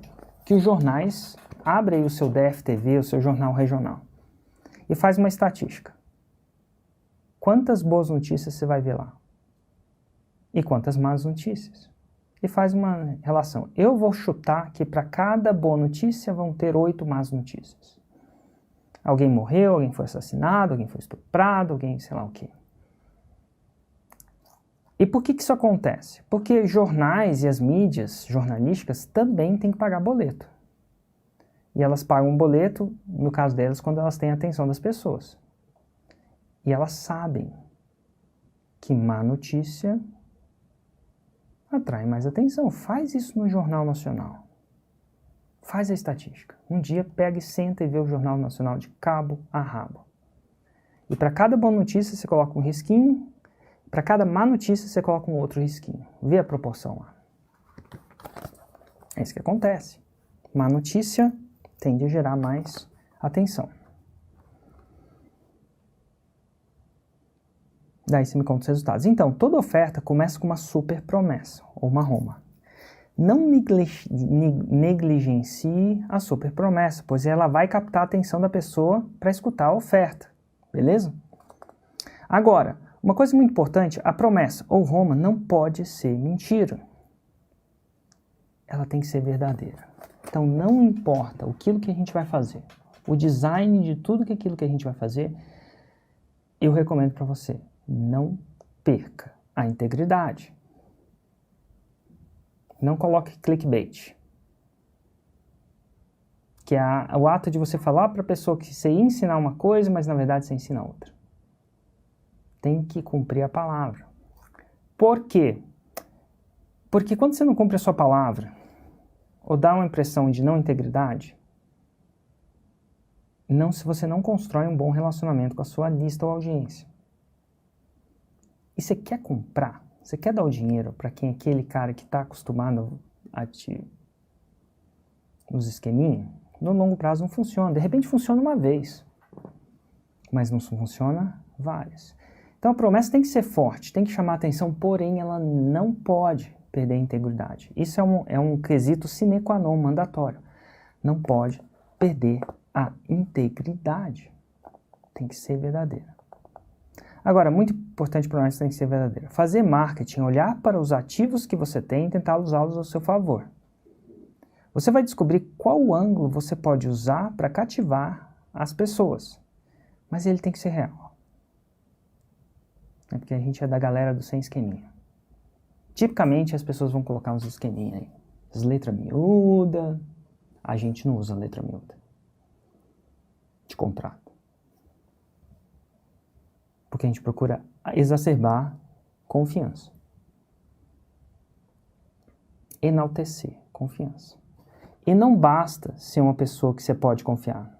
que os jornais abrem o seu DFTV, o seu jornal regional, e faz uma estatística. Quantas boas notícias você vai ver lá? E quantas más notícias? E faz uma relação. Eu vou chutar que para cada boa notícia vão ter 8 más notícias. Alguém morreu, alguém foi assassinado, alguém foi estuprado, alguém sei lá o quê. E por que isso acontece? Porque jornais e as mídias jornalísticas também têm que pagar boleto. E elas pagam boleto, no caso delas, quando elas têm a atenção das pessoas. E elas sabem que má notícia atrai mais atenção. Faz isso no Jornal Nacional. Faz a estatística. Um dia pega e senta e vê o Jornal Nacional de cabo a rabo. E para cada boa notícia você coloca um risquinho, para cada má notícia você coloca um outro risquinho. Vê a proporção lá. É isso que acontece. Má notícia tende a gerar mais atenção. Daí você me conta os resultados. Então, toda oferta começa com uma super promessa, ou uma Roma. Não negligencie a super promessa, pois ela vai captar a atenção da pessoa para escutar a oferta. Beleza? Agora, uma coisa muito importante, a promessa ou Roma não pode ser mentira. Ela tem que ser verdadeira. Então, não importa aquilo que a gente vai fazer, o design de tudo aquilo que a gente vai fazer, eu recomendo para você. Não perca a integridade. Não coloque clickbait. Que é o ato de você falar para a pessoa que você ia ensinar uma coisa, mas na verdade você ensina outra. Tem que cumprir a palavra. Por quê? Porque quando você não cumpre a sua palavra, ou dá uma impressão de não integridade, se você não constrói um bom relacionamento com a sua lista ou audiência. E você quer comprar? Você quer dar o dinheiro para aquele cara que está acostumado a nos esqueminhos? No longo prazo não funciona. De repente funciona uma vez, mas não funciona várias. Então a promessa tem que ser forte, tem que chamar atenção, porém ela não pode perder a integridade. Isso é um quesito sine qua non, mandatório. Não pode perder a integridade. Tem que ser verdadeira. Agora, muito importante para nós tem que ser verdadeira. Fazer marketing, olhar para os ativos que você tem e tentar usá-los ao seu favor. Você vai descobrir qual ângulo você pode usar para cativar as pessoas. Mas ele tem que ser real. É porque a gente é da galera do sem esqueminha. Tipicamente as pessoas vão colocar uns esqueminha aí. As letras miúdas. A gente não usa letra miúda. De contrato. Porque a gente procura exacerbar confiança. Enaltecer confiança. E não basta ser uma pessoa que você pode confiar.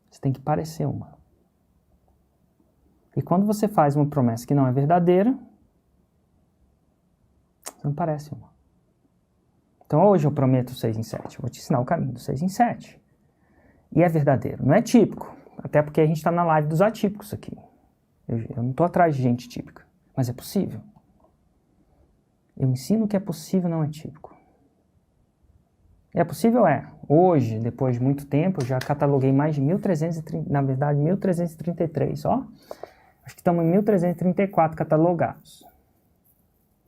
Você tem que parecer uma. E quando você faz uma promessa que não é verdadeira, você não parece uma. Então hoje eu prometo 6 em 7. Vou te ensinar o caminho do 6 em 7. E é verdadeiro, não é típico. Até porque a gente está na live dos atípicos aqui. Eu não estou atrás de gente típica, mas é possível. Eu ensino que é possível, não é típico. É possível, é. Hoje, depois de muito tempo, eu já cataloguei mais de 1.330, na verdade 1.333, ó. Acho que estamos em 1.334 catalogados.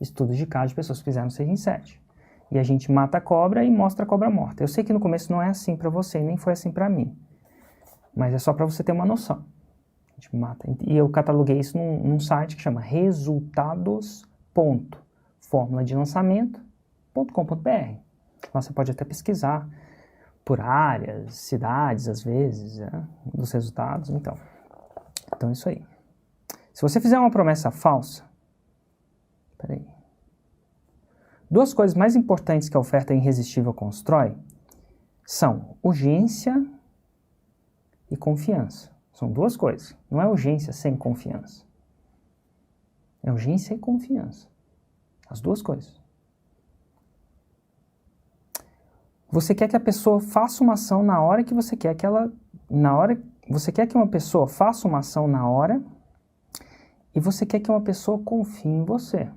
Estudos de caso de pessoas que fizeram 6 em 7. E a gente mata a cobra e mostra a cobra morta. Eu sei que no começo não é assim para você, nem foi assim para mim. Mas é só para você ter uma noção. A gente mata. E eu cataloguei isso num site que chama resultados.formuladelançamento.com.br. Lá você pode até pesquisar por áreas, cidades, às vezes, dos resultados. Então é isso aí. Se você fizer uma promessa falsa, peraí. 2 coisas mais importantes que a oferta irresistível constrói são urgência e confiança. São 2 coisas. Não é urgência sem confiança. É urgência e confiança. As 2 coisas. Você quer que a pessoa faça uma ação na hora que você quer que ela... Você quer que uma pessoa faça uma ação na hora E você quer que uma pessoa confie em você.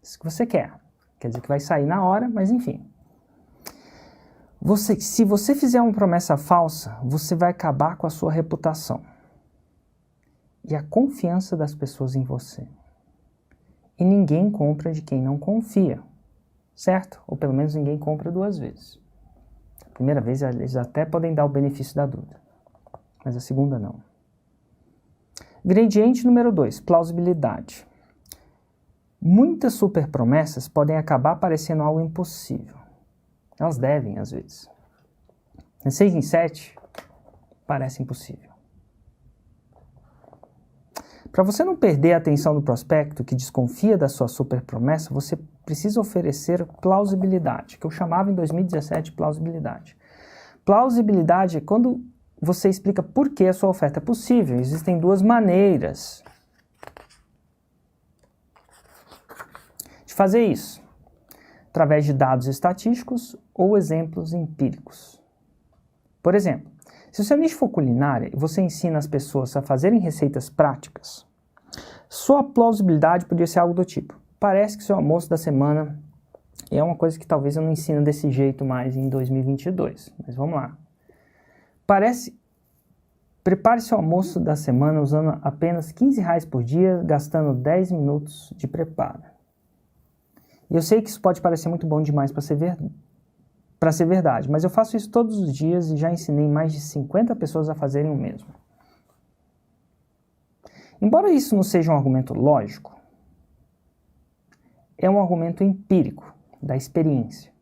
Isso que você quer. Quer dizer que vai sair na hora, mas enfim. Se você fizer uma promessa falsa, você vai acabar com a sua reputação. E a confiança das pessoas em você. E ninguém compra de quem não confia. Certo? Ou pelo menos ninguém compra 2 vezes. A primeira vez eles até podem dar o benefício da dúvida. Mas a segunda não. Ingrediente número 2, plausibilidade. Muitas superpromessas podem acabar parecendo algo impossível. Elas devem, às vezes. De 6 em 7, parece impossível. Para você não perder a atenção do prospecto que desconfia da sua superpromessa, você precisa oferecer plausibilidade, que eu chamava em 2017 plausibilidade. Plausibilidade é quando você explica por que a sua oferta é possível. Existem 2 maneiras de fazer isso. Através de dados estatísticos ou exemplos empíricos. Por exemplo, se o seu nicho for culinária e você ensina as pessoas a fazerem receitas práticas, sua plausibilidade poderia ser algo do tipo: parece que seu almoço da semana é uma coisa que talvez eu não ensino desse jeito mais em 2022, mas vamos lá. Prepare seu almoço da semana usando apenas R$15 por dia, gastando 10 minutos de preparo. E eu sei que isso pode parecer muito bom demais para ser verdade, mas eu faço isso todos os dias e já ensinei mais de 50 pessoas a fazerem o mesmo. Embora isso não seja um argumento lógico, é um argumento empírico, da experiência.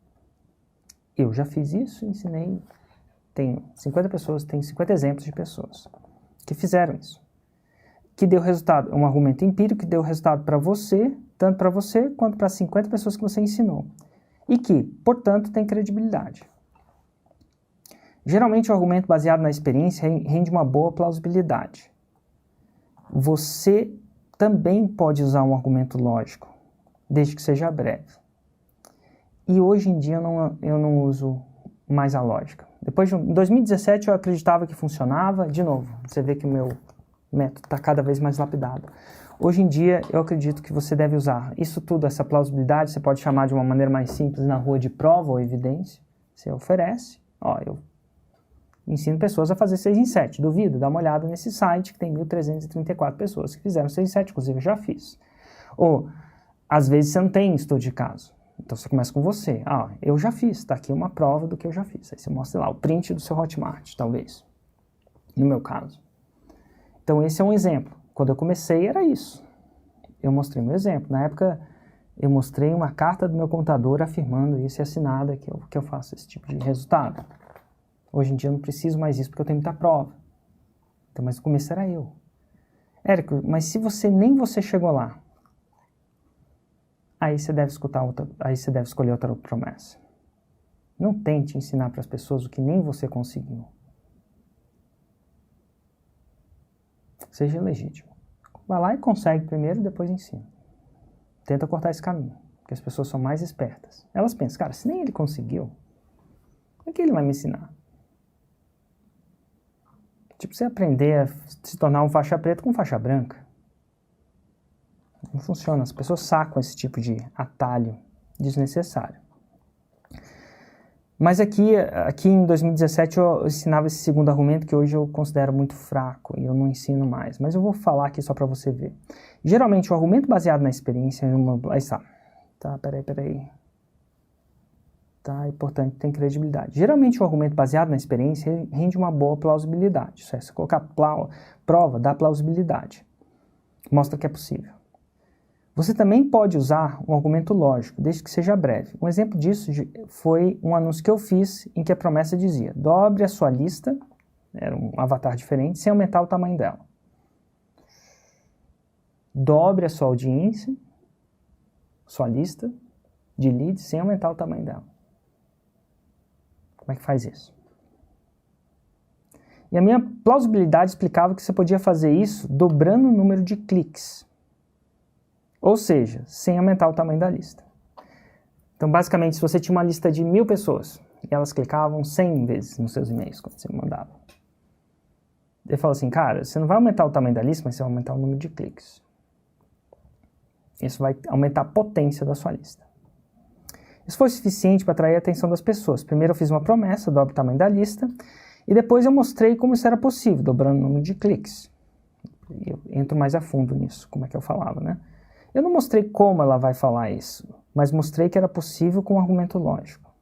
Eu já fiz isso e ensinei, tenho 50 pessoas, tenho 50 exemplos de pessoas que fizeram isso. Que deu resultado, é um argumento empírico que deu resultado para você, tanto para você quanto para 50 pessoas que você ensinou. E que, portanto, tem credibilidade. Geralmente, o argumento baseado na experiência rende uma boa plausibilidade. Você também pode usar um argumento lógico, desde que seja breve. E hoje em dia eu não uso mais a lógica. Em 2017 eu acreditava que funcionava. De novo, você vê que o meu método está cada vez mais lapidado. Hoje em dia, eu acredito que você deve usar isso tudo, essa plausibilidade, você pode chamar de uma maneira mais simples na rua de prova ou evidência. Você oferece, eu ensino pessoas a fazer 6 em 7, duvido, dá uma olhada nesse site que tem 1.334 pessoas que fizeram 6 em 7, inclusive eu já fiz. Ou, às vezes você não tem estudo de caso, então você começa com você, eu já fiz, está aqui uma prova do que eu já fiz, aí você mostra lá o print do seu Hotmart, talvez, no meu caso. Então esse é um exemplo. Quando eu comecei era isso. Eu mostrei meu exemplo. Na época eu mostrei uma carta do meu contador afirmando isso e assinada que eu faço esse tipo de resultado. Hoje em dia eu não preciso mais isso porque eu tenho muita prova. Então, mas no começo era eu. Érico, mas se nem você chegou lá, aí você deve escolher outra promessa. Não tente ensinar para as pessoas o que nem você conseguiu. Seja legítimo. Vai lá e consegue primeiro, depois ensina. Tenta cortar esse caminho, porque as pessoas são mais espertas. Elas pensam, cara, se nem ele conseguiu, como é que ele vai me ensinar? Tipo, você aprender a se tornar um faixa preta com faixa branca. Não funciona, as pessoas sacam esse tipo de atalho desnecessário. Mas aqui em 2017 eu ensinava esse segundo argumento que hoje eu considero muito fraco e eu não ensino mais. Mas eu vou falar aqui só para você ver. Geralmente o argumento baseado na experiência... Aí está. Tá, peraí. Tá, e portanto tem credibilidade. Geralmente o argumento baseado na experiência rende uma boa plausibilidade. Isso é, se colocar prova, dá plausibilidade. Mostra que é possível. Você também pode usar um argumento lógico, desde que seja breve. Um exemplo disso foi um anúncio que eu fiz em que a promessa dizia: dobre a sua lista, era um avatar diferente, sem aumentar o tamanho dela. Dobre a sua audiência, sua lista de leads, sem aumentar o tamanho dela. Como é que faz isso? E a minha plausibilidade explicava que você podia fazer isso dobrando o número de cliques. Ou seja, sem aumentar o tamanho da lista. Então, basicamente, se você tinha uma lista de 1.000 pessoas, e elas clicavam 100 vezes nos seus e-mails quando você mandava. Ele falou assim, cara, você não vai aumentar o tamanho da lista, mas você vai aumentar o número de cliques. Isso vai aumentar a potência da sua lista. Isso foi suficiente para atrair a atenção das pessoas. Primeiro eu fiz uma promessa, dobre o tamanho da lista, e depois eu mostrei como isso era possível, dobrando o número de cliques. Eu entro mais a fundo nisso, como é que eu falava, né? Eu não mostrei como ela vai falar isso, mas mostrei que era possível com um argumento lógico.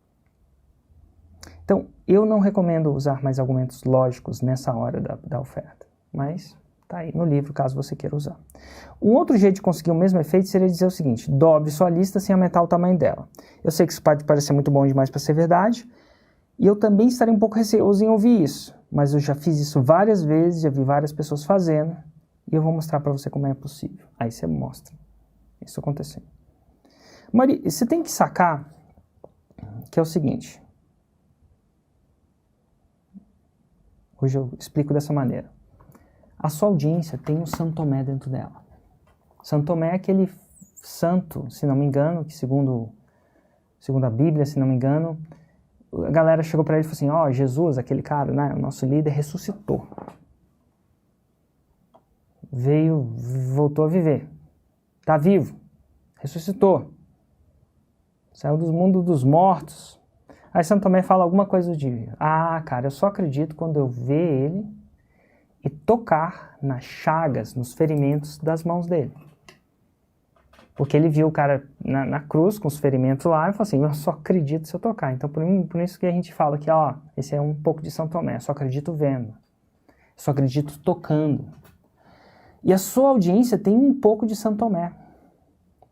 Então, eu não recomendo usar mais argumentos lógicos nessa hora da oferta, mas tá aí no livro, caso você queira usar. Um outro jeito de conseguir o mesmo efeito seria dizer o seguinte, dobre sua lista sem aumentar o tamanho dela. Eu sei que isso pode parecer muito bom demais para ser verdade, e eu também estaria um pouco receoso em ouvir isso, mas eu já fiz isso várias vezes, já vi várias pessoas fazendo, e eu vou mostrar para você como é possível. Aí você mostra isso acontecendo. Mari, você tem que sacar que é o seguinte. Hoje eu explico dessa maneira. A sua audiência tem um Santo Tomé dentro dela. Santo Tomé é aquele santo, se não me engano, que segundo a Bíblia, se não me engano, a galera chegou para ele e falou assim, ó, Jesus, aquele cara, né, o nosso líder, ressuscitou. Voltou a viver. Está vivo. Ressuscitou. Saiu do mundo dos mortos. Aí Santo Tomé fala alguma coisa de, cara, eu só acredito quando eu ver ele e tocar nas chagas, nos ferimentos das mãos dele. Porque ele viu o cara na cruz com os ferimentos lá e falou assim, eu só acredito se eu tocar. Então por isso que a gente fala que, ó, esse é um pouco de Santo Tomé, eu só acredito vendo. Eu só acredito tocando. E a sua audiência tem um pouco de Santo Tomé.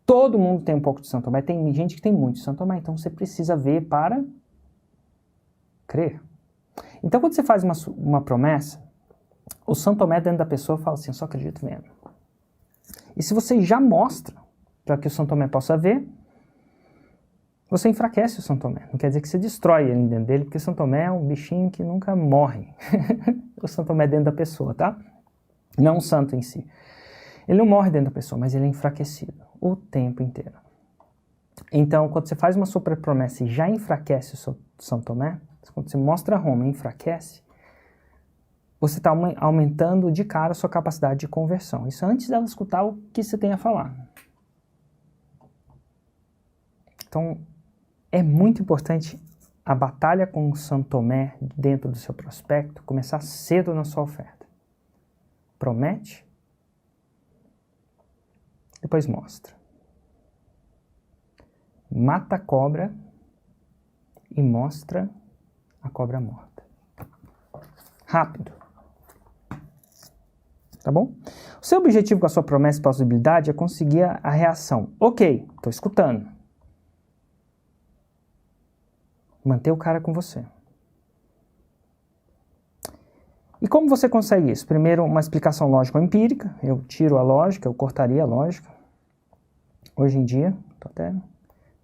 Todo mundo tem um pouco de Santo Tomé. Tem gente que tem muito de Santo Tomé. Então você precisa ver para crer. Então quando você faz uma promessa, o Santo Tomé dentro da pessoa fala assim, eu só acredito vendo. E se você já mostra para que o Santo Tomé possa ver, você enfraquece o Santo Tomé. Não quer dizer que você destrói ele dentro dele, porque o Santo Tomé é um bichinho que nunca morre. O Santo Tomé é dentro da pessoa, tá? Não o santo em si. Ele não morre dentro da pessoa, mas ele é enfraquecido o tempo inteiro. Então, quando você faz uma super promessa e já enfraquece o seu Santo Tomé, quando você mostra a Roma e enfraquece, você está aumentando de cara a sua capacidade de conversão. Isso antes dela escutar o que você tem a falar. Então, é muito importante a batalha com o Santo Tomé dentro do seu prospecto começar cedo na sua oferta. Promete, depois mostra. Mata a cobra e mostra a cobra morta. Rápido. Tá bom? O seu objetivo com a sua promessa e possibilidade é conseguir a reação. Ok, estou escutando. Manter o cara com você. E como você consegue isso? Primeiro, uma explicação lógica ou empírica. Eu tiro a lógica, eu cortaria a lógica. Hoje em dia, até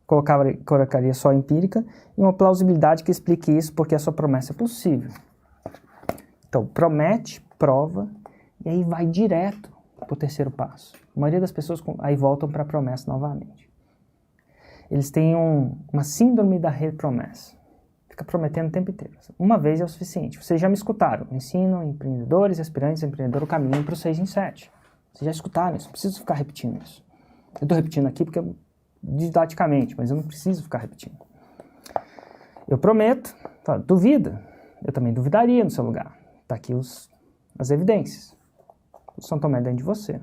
colocaria só a empírica. E uma plausibilidade que explique isso, porque a sua promessa é possível. Então, promete, prova, e aí vai direto para o terceiro passo. A maioria das pessoas aí voltam para a promessa novamente. Eles têm uma síndrome da repromessa. Fica prometendo o tempo inteiro. Uma vez é o suficiente. Vocês já me escutaram. Ensino empreendedores, aspirantes a empreendedor o caminho para o 6 em 7. Vocês já escutaram isso. Não preciso ficar repetindo isso. Eu estou repetindo aqui porque didaticamente, mas eu não preciso ficar repetindo. Eu prometo. Falo, duvida. Eu também duvidaria no seu lugar. Está aqui as evidências. O Santo Tomé dentro de você.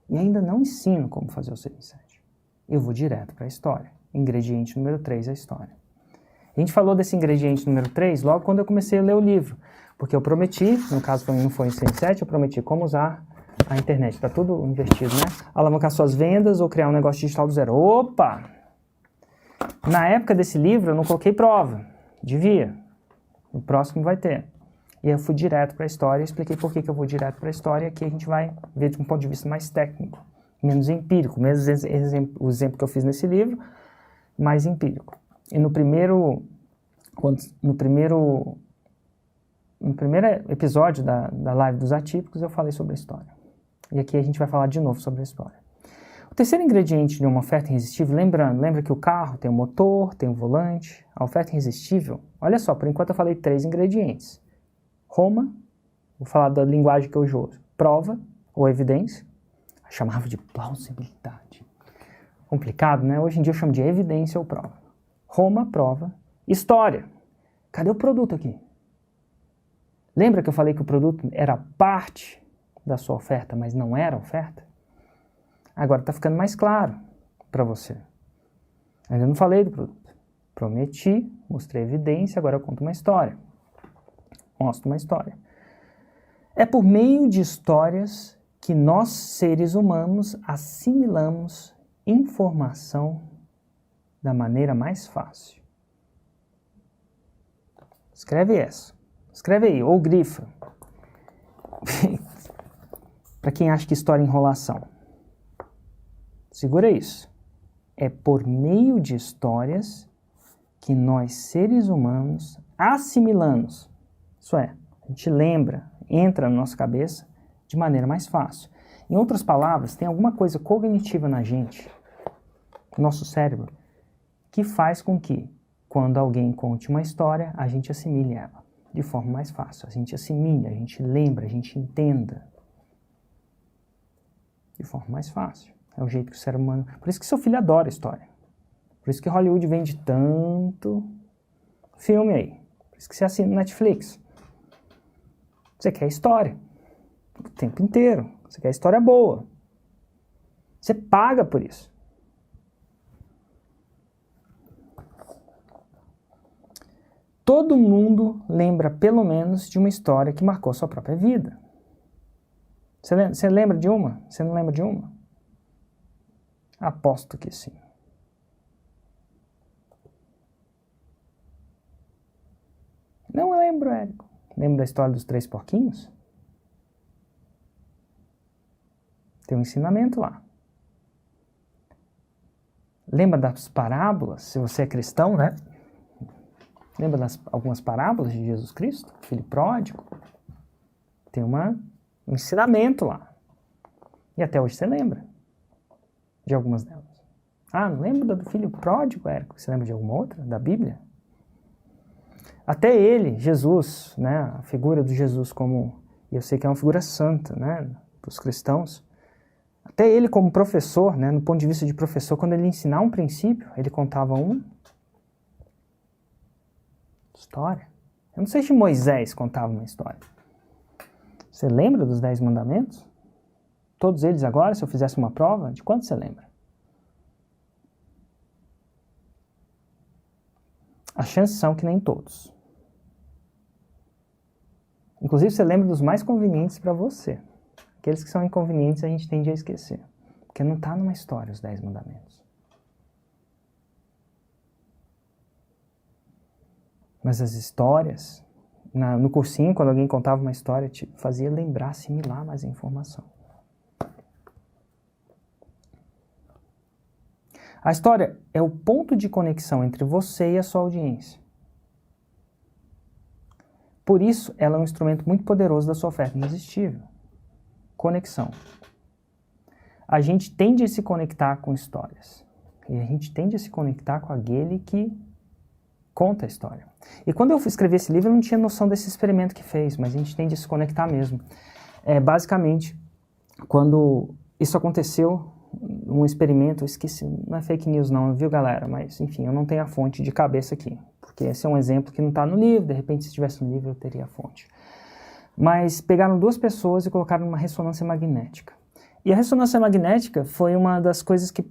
E ainda não ensino como fazer o 6 em 7. Eu vou direto para a história. Ingrediente número 3 é a história. A gente falou desse ingrediente número 3 logo quando eu comecei a ler o livro. Porque eu prometi, no caso não foi em 6 em 7, eu prometi como usar a internet. Está tudo invertido, né? Alavancar suas vendas ou criar um negócio digital do zero. Opa! Na época desse livro eu não coloquei prova. Devia. O próximo vai ter. E eu fui direto para a história e expliquei por que eu vou direto para a história. Aqui a gente vai ver de um ponto de vista mais técnico, menos empírico. Mesmo o exemplo que eu fiz nesse livro, mais empírico. E no primeiro episódio da live dos atípicos eu falei sobre a história. E aqui a gente vai falar de novo sobre a história. O terceiro ingrediente de uma oferta irresistível, lembra que o carro tem um motor, tem um volante. A oferta irresistível, olha só, por enquanto eu falei 3 ingredientes. Roma, Vou falar da linguagem que eu uso. Prova ou evidência. Eu chamava de plausibilidade. Complicado, né? Hoje em dia eu chamo de evidência ou prova. Roma, prova. História. Cadê o produto aqui? Lembra que eu falei que o produto era parte da sua oferta, mas não era oferta? Agora está ficando mais claro para você. Ainda não falei do produto. Prometi, mostrei evidência, agora eu conto uma história. Mostro uma história. É por meio de histórias que nós, seres humanos, assimilamos informação da maneira mais fácil. Escreve essa. Escreve aí, ou grifa. Para quem acha que história é enrolação. Segura isso. É por meio de histórias que nós, seres humanos, assimilamos. Isso é, a gente lembra, entra na nossa cabeça de maneira mais fácil. Em outras palavras, tem alguma coisa cognitiva na gente, no nosso cérebro, que faz com que, quando alguém conte uma história, a gente assimile ela de forma mais fácil. A gente assimile, a gente lembra, a gente entenda de forma mais fácil. É o jeito que o ser humano... Por isso que seu filho adora história. Por isso que Hollywood vende tanto filme aí. Por isso que você assina Netflix. Você quer história o tempo inteiro. Você quer história boa. Você paga por isso. Todo mundo lembra pelo menos de uma história que marcou sua própria vida. Você lembra de uma? Você não lembra de uma? Aposto que sim. Não lembro, Érico. Lembra da história dos 3 porquinhos? Tem um ensinamento lá. Lembra das parábolas? Se você é cristão, né? Lembra das algumas parábolas de Jesus Cristo? Filho pródigo? Tem um ensinamento lá. E até hoje você lembra de algumas delas. Ah, não lembra do filho pródigo, Érico? Você lembra de alguma outra da Bíblia? Até ele, Jesus, né, a figura de Jesus como, e eu sei que é uma figura santa, né, para os cristãos, até ele como professor, né, no ponto de vista de professor, quando ele ensinava um princípio, ele contava uma história. Eu não sei se Moisés contava uma história. Você lembra dos 10 mandamentos? Todos eles agora, se eu fizesse uma prova, de quantos você lembra? As chances são que nem todos. Inclusive, você lembra dos mais convenientes para você. Aqueles que são inconvenientes a gente tende a esquecer. Porque não está numa história os 10 mandamentos. Mas as histórias, no cursinho, quando alguém contava uma história, te fazia lembrar, assimilar mais a informação. A história é o ponto de conexão entre você e a sua audiência. Por isso, ela é um instrumento muito poderoso da sua oferta irresistível. Conexão. A gente tende a se conectar com histórias. E a gente tende a se conectar com aquele que conta a história. E quando eu escrevi esse livro, eu não tinha noção desse experimento que fez, mas a gente tende a se conectar mesmo. Basicamente, quando isso aconteceu, um experimento, eu esqueci, não é fake news não, viu galera? Mas enfim, eu não tenho a fonte de cabeça aqui. Porque esse é um exemplo que não está no livro, de repente se estivesse no livro eu teria a fonte. Mas pegaram 2 pessoas e colocaram numa ressonância magnética. E a ressonância magnética foi uma das coisas que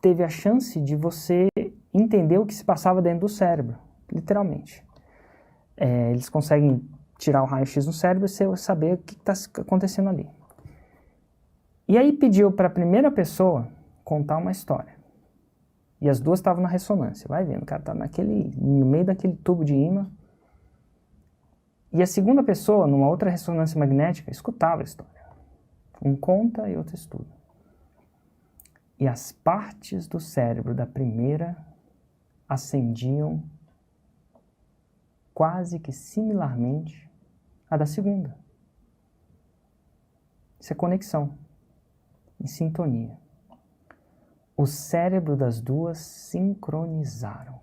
teve a chance de você entender o que se passava dentro do cérebro, literalmente. Eles conseguem tirar o raio-x no cérebro e você saber o que está acontecendo ali. E aí pediu para a primeira pessoa contar uma história. E as 2 estavam na ressonância. Vai vendo, o cara está no meio daquele tubo de ímã. E a segunda pessoa, numa outra ressonância magnética, escutava a história. Um conta e outro estuda. E as partes do cérebro da primeira acendiam quase que similarmente à da segunda. Isso é conexão, em sintonia. O cérebro das 2 sincronizaram.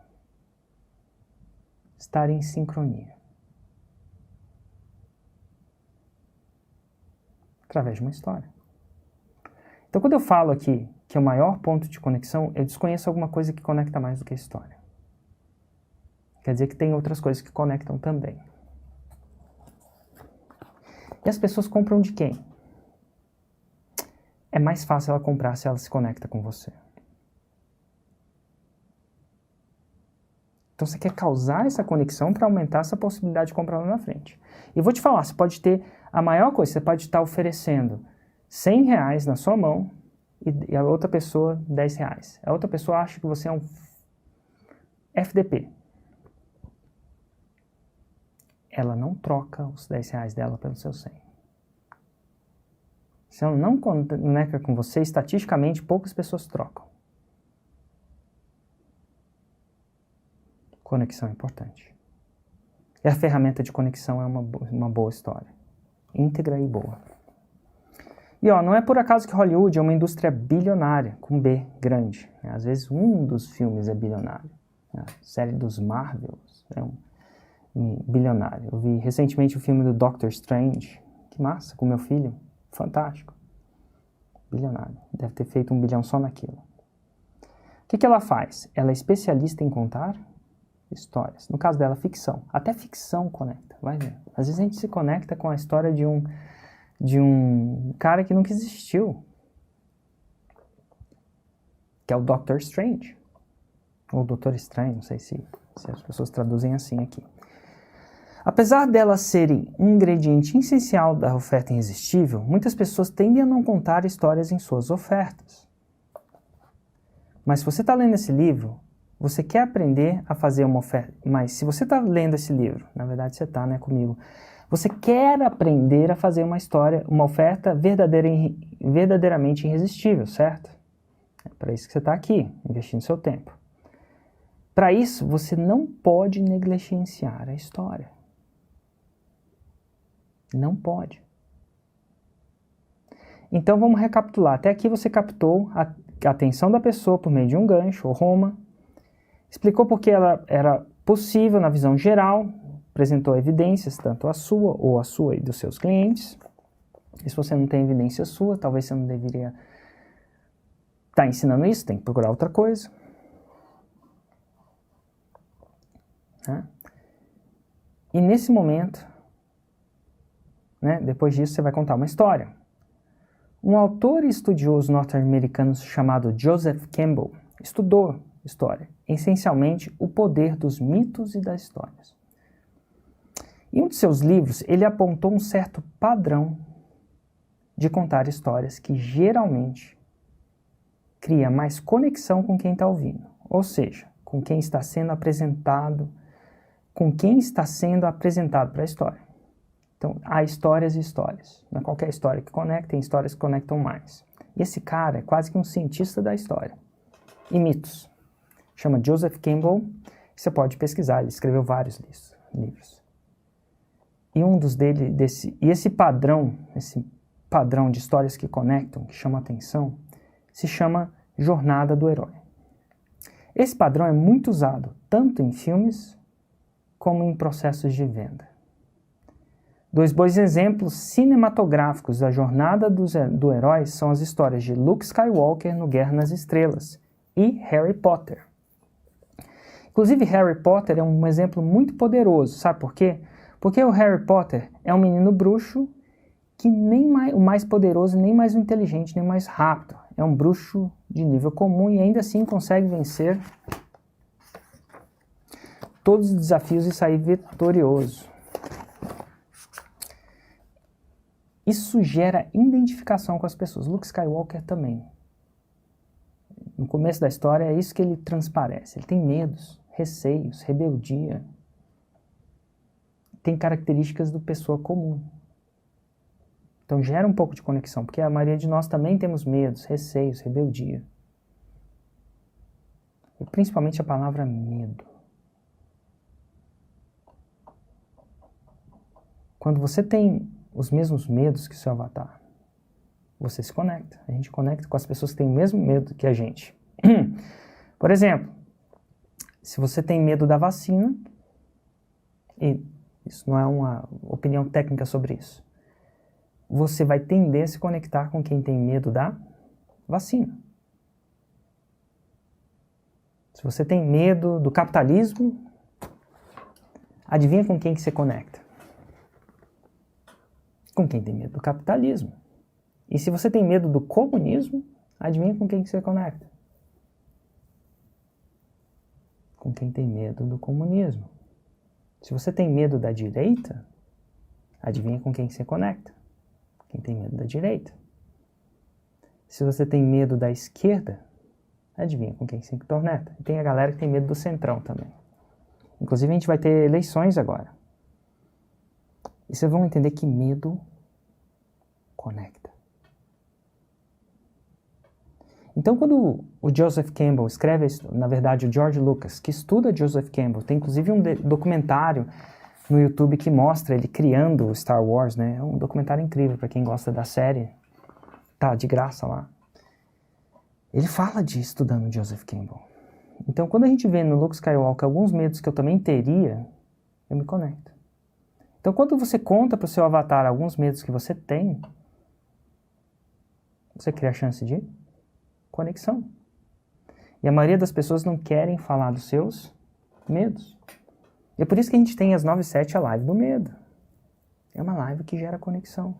Estar em sincronia. Através de uma história. Então, quando eu falo aqui que é o maior ponto de conexão, eu desconheço alguma coisa que conecta mais do que a história. Quer dizer que tem outras coisas que conectam também. E as pessoas compram de quem? É mais fácil ela comprar se ela se conecta com você. Então você quer causar essa conexão para aumentar essa possibilidade de comprar lá na frente. E eu vou te falar, você pode ter a maior coisa, você pode estar oferecendo R$100 na sua mão e a outra pessoa R$10. A outra pessoa acha que você é um FDP. Ela não troca os R$10 dela pelos seus 100. Se ela não conecta com você, estatisticamente, poucas pessoas trocam. Conexão é importante. E a ferramenta de conexão é uma boa história. Íntegra e boa. E ó, não é por acaso que Hollywood é uma indústria bilionária, com B, grande. Às vezes um dos filmes é bilionário. A série dos Marvels é um bilionário. Eu vi recentemente o filme do Doctor Strange. Que massa, com meu filho. Fantástico. Bilionário. Deve ter feito 1 bilhão só naquilo. O que ela faz? Ela é especialista em contar histórias. No caso dela, ficção. Até ficção conecta. Vai ver. Às vezes a gente se conecta com a história de um cara que nunca existiu. Que é o Doctor Strange. Ou Doutor Estranho, não sei se as pessoas traduzem assim aqui. Apesar delas serem um ingrediente essencial da oferta irresistível, muitas pessoas tendem a não contar histórias em suas ofertas. Mas se você está lendo esse livro, você quer aprender a fazer uma oferta. Mas se você está lendo esse livro, na verdade você está, né, comigo, você quer aprender a fazer uma história, uma oferta verdadeiramente irresistível, certo? É para isso que você está aqui, investindo seu tempo. Para isso, você não pode negligenciar a história. Não pode. Então vamos recapitular. Até aqui você captou a atenção da pessoa por meio de um gancho, ou Roma. Explicou por que ela era possível na visão geral. Apresentou evidências, tanto a sua ou a sua e dos seus clientes. E se você não tem evidência sua, talvez você não deveria estar ensinando isso, tem que procurar outra coisa. Né? E nesse momento, né, depois disso você vai contar uma história. Um autor e estudioso norte-americano chamado Joseph Campbell estudou história, essencialmente o poder dos mitos e das histórias. Em um de seus livros, ele apontou um certo padrão de contar histórias que geralmente cria mais conexão com quem está ouvindo, ou seja, com quem está sendo apresentado, para a história. Então, há histórias e histórias. Não é qualquer história que conecta, tem histórias que conectam mais. E esse cara é quase que um cientista da história. E mitos. Chama Joseph Campbell. Você pode pesquisar, ele escreveu vários livros. E esse padrão de histórias que conectam, que chama atenção, se chama jornada do herói. Esse padrão é muito usado, tanto em filmes como em processos de venda. 2 bons exemplos cinematográficos da jornada do herói são as histórias de Luke Skywalker no Guerra nas Estrelas e Harry Potter. Inclusive, Harry Potter é um exemplo muito poderoso, sabe por quê? Porque o Harry Potter é um menino bruxo que nem o mais poderoso, nem mais o inteligente, nem mais rápido. É um bruxo de nível comum e ainda assim consegue vencer todos os desafios e sair vitorioso. Isso gera identificação com as pessoas. Luke Skywalker também. No começo da história é isso que ele transparece. Ele tem medos, receios, rebeldia. Tem características do pessoa comum. Então gera um pouco de conexão, porque a maioria de nós também temos medos, receios, rebeldia. E principalmente a palavra medo. Quando você tem os mesmos medos que o seu avatar, você se conecta. A gente conecta com as pessoas que têm o mesmo medo que a gente. Por exemplo, se você tem medo da vacina, e isso não é uma opinião técnica sobre isso, você vai tender a se conectar com quem tem medo da vacina. Se você tem medo do capitalismo, adivinha com quem que você conecta? Com quem tem medo do capitalismo. E se você tem medo do comunismo, adivinha com quem que você conecta? Com quem tem medo do comunismo. Se você tem medo da direita, adivinha com quem que você conecta? Quem tem medo da direita. Se você tem medo da esquerda, adivinha com quem que você conecta? E tem a galera que tem medo do centrão também. Inclusive a gente vai ter eleições agora. E vocês vão entender que medo conecta. Então, quando o Joseph Campbell escreve, na verdade, o George Lucas, que estuda Joseph Campbell, tem inclusive um documentário no YouTube que mostra ele criando o Star Wars, né? É um documentário incrível para quem gosta da série. Tá de graça lá. Ele fala de estudando Joseph Campbell. Então, quando a gente vê no Luke Skywalker alguns medos que eu também teria, eu me conecto. Então, quando você conta para o seu avatar alguns medos que você tem, você cria a chance de conexão. E a maioria das pessoas não querem falar dos seus medos. E é por isso que a gente tem às 9h07 a live do medo. É uma live que gera conexão.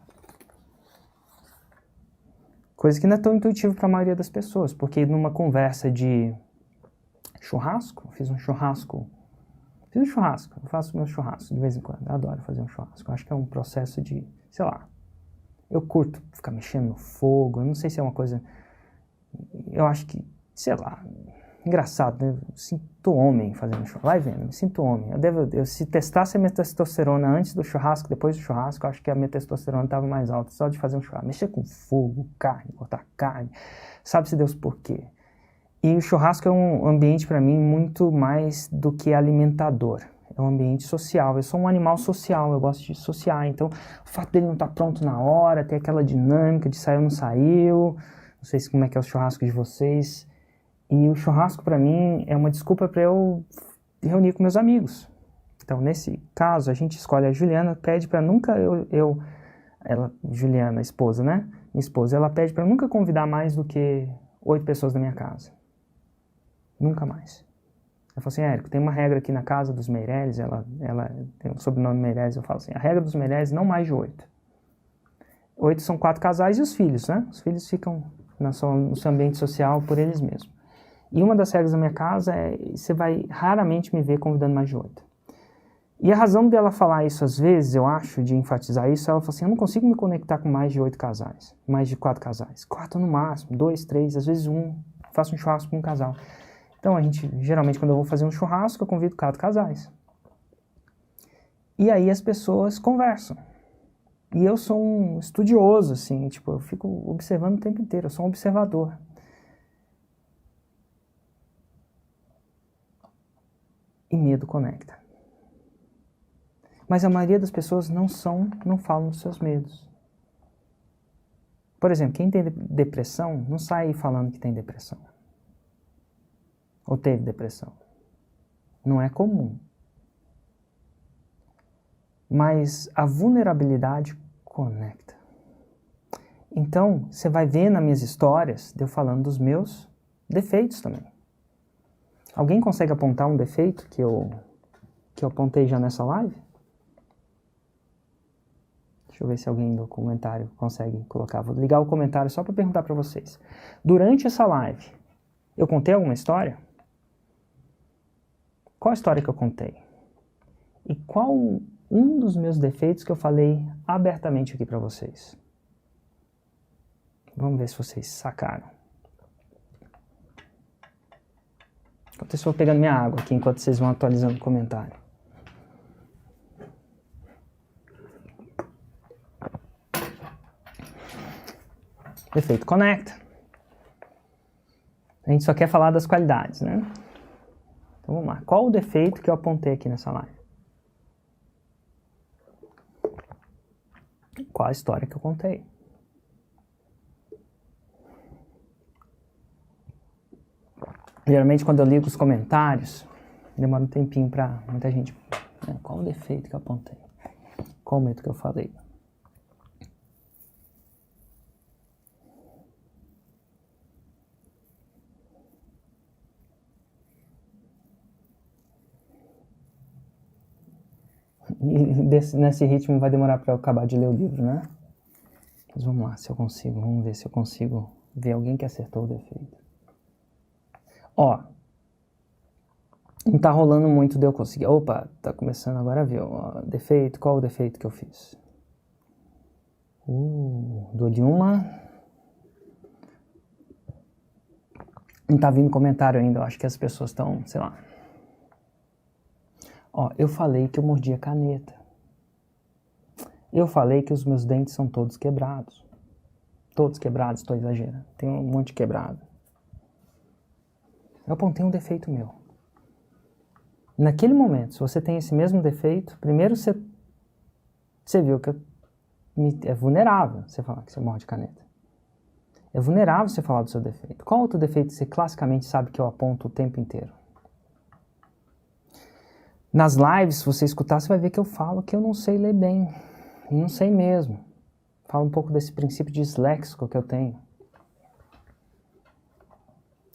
Coisa que não é tão intuitivo para a maioria das pessoas, porque numa conversa de churrasco, eu faço meu churrasco de vez em quando, eu adoro fazer um churrasco, eu acho que é um processo de, sei lá, eu curto ficar mexendo no fogo, eu não sei se é uma coisa, eu acho que, sei lá, engraçado, né? Eu sinto homem fazendo churrasco, vai vendo, me sinto homem, se testasse a minha testosterona antes do churrasco, depois do churrasco, eu acho que a minha testosterona estava mais alta, só de fazer um churrasco, mexer com fogo, carne, cortar carne, sabe-se Deus por quê. E o churrasco é um ambiente para mim muito mais do que alimentador. É um ambiente social. Eu sou um animal social, eu gosto de sociar. Então, o fato dele não estar pronto na hora, ter aquela dinâmica de saiu ou não saiu, não sei como é que é o churrasco de vocês. E o churrasco para mim é uma desculpa para eu reunir com meus amigos. Então, nesse caso, a gente escolhe a Juliana, pede para nunca ela, Juliana, a esposa, né? Minha esposa, ela pede para nunca convidar mais do que 8 pessoas da minha casa. Nunca mais. Ela falou assim, Érico, tem uma regra aqui na casa dos Meirelles, ela tem o sobrenome Meirelles, eu falo assim, a regra dos Meirelles não mais de 8. 8 são 4 casais e os filhos, né? Os filhos ficam no seu ambiente social por eles mesmos. E uma das regras da minha casa é, você vai raramente me ver convidando mais de 8. E a razão dela falar isso às vezes, eu acho, de enfatizar isso, ela falou assim, eu não consigo me conectar com mais de 8 casais, mais de 4 casais. 4 no máximo, 2, 3, às vezes 1, faço um churrasco com um casal. Então, geralmente, quando eu vou fazer um churrasco, eu convido 4 casais. E aí as pessoas conversam. E eu sou um estudioso, assim, tipo, eu fico observando o tempo inteiro, eu sou um observador. E medo conecta. Mas a maioria das pessoas não falam dos seus medos. Por exemplo, quem tem depressão, não sai falando que tem depressão. Ou teve depressão. Não é comum. Mas a vulnerabilidade conecta. Então, você vai ver nas minhas histórias, eu falando dos meus defeitos também. Alguém consegue apontar um defeito que eu apontei já nessa live? Deixa eu ver se alguém no comentário consegue colocar. Vou ligar o comentário só para perguntar para vocês. Durante essa live, eu contei alguma história? Qual a história que eu contei? E qual um dos meus defeitos que eu falei abertamente aqui para vocês? Vamos ver se vocês sacaram. Enquanto eu estou pegando minha água aqui, enquanto vocês vão atualizando o comentário. Defeito conecta. A gente só quer falar das qualidades, né? Então vamos lá. Qual o defeito que eu apontei aqui nessa live? Qual a história que eu contei? Geralmente quando eu ligo os comentários, demora um tempinho para muita gente. Qual o defeito que eu apontei? Qual o medo que eu falei? nesse ritmo vai demorar para eu acabar de ler o livro, né? Mas vamos lá, se eu consigo. Vamos ver se eu consigo ver alguém que acertou o defeito. Ó, não tá rolando muito de eu conseguir. Opa, tá começando agora a ver. Ó, defeito, qual o defeito que eu fiz? Dou-lhe uma. Não tá vindo comentário ainda, eu acho que as pessoas estão, sei lá. Ó, eu falei que eu mordi a caneta. Eu falei que os meus dentes são todos quebrados. Todos quebrados, estou exagerando. Tem um monte de quebrado. Eu apontei um defeito meu. Naquele momento, se você tem esse mesmo defeito, primeiro você viu que é vulnerável você falar que você morde caneta. É vulnerável você falar do seu defeito. Qual outro defeito você classicamente sabe que eu aponto o tempo inteiro? Nas lives, se você escutar, você vai ver que eu falo que eu não sei ler bem. E não sei mesmo. Falo um pouco desse princípio disléxico que eu tenho.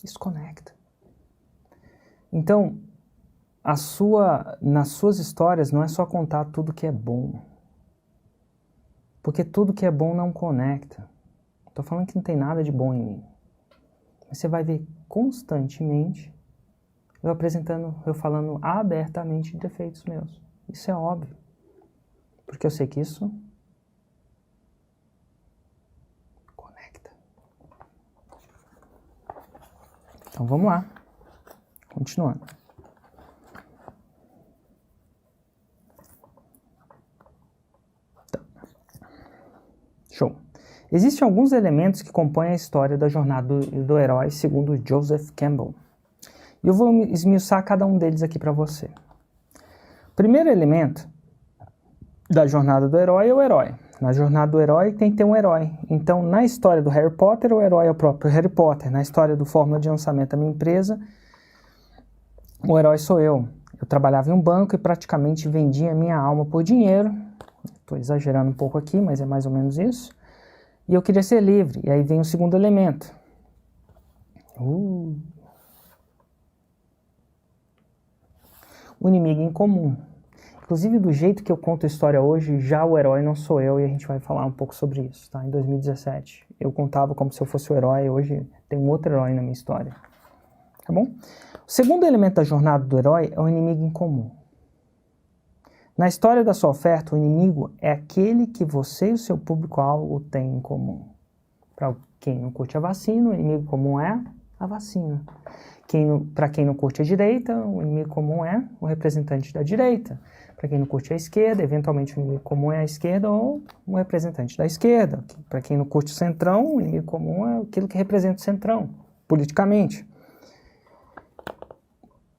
Isso conecta. Então, nas suas histórias não é só contar tudo que é bom. Porque tudo que é bom não conecta. Estou falando que não tem nada de bom em mim. Mas você vai ver constantemente eu falando abertamente de defeitos meus. Isso é óbvio. Porque eu sei que isso conecta. Então vamos lá. Continuando. Tá. Show. Existem alguns elementos que compõem a história da jornada do herói, segundo Joseph Campbell. E eu vou esmiuçar cada um deles aqui para você. O primeiro elemento da jornada do herói é o herói. Na jornada do herói tem que ter um herói. Então, na história do Harry Potter, o herói é o próprio Harry Potter. Na história do Fórmula de Lançamento da minha empresa, o herói sou eu. Eu trabalhava em um banco e praticamente vendia minha alma por dinheiro. Estou exagerando um pouco aqui, mas é mais ou menos isso. E eu queria ser livre. E aí vem o segundo elemento. O inimigo em comum. Inclusive, do jeito que eu conto a história hoje, já o herói não sou eu, e a gente vai falar um pouco sobre isso, tá? Em 2017, eu contava como se eu fosse o herói, hoje tem um outro herói na minha história, tá bom? O segundo elemento da jornada do herói é o inimigo em comum. Na história da sua oferta, o inimigo é aquele que você e o seu público-alvo têm em comum. Para quem não curte a vacina, o inimigo comum é a vacina. Para quem não curte a direita, o inimigo comum é o representante da direita. Para quem não curte a esquerda, eventualmente o inimigo comum é a esquerda ou um representante da esquerda. Para quem não curte o centrão, o inimigo comum é aquilo que representa o centrão, politicamente.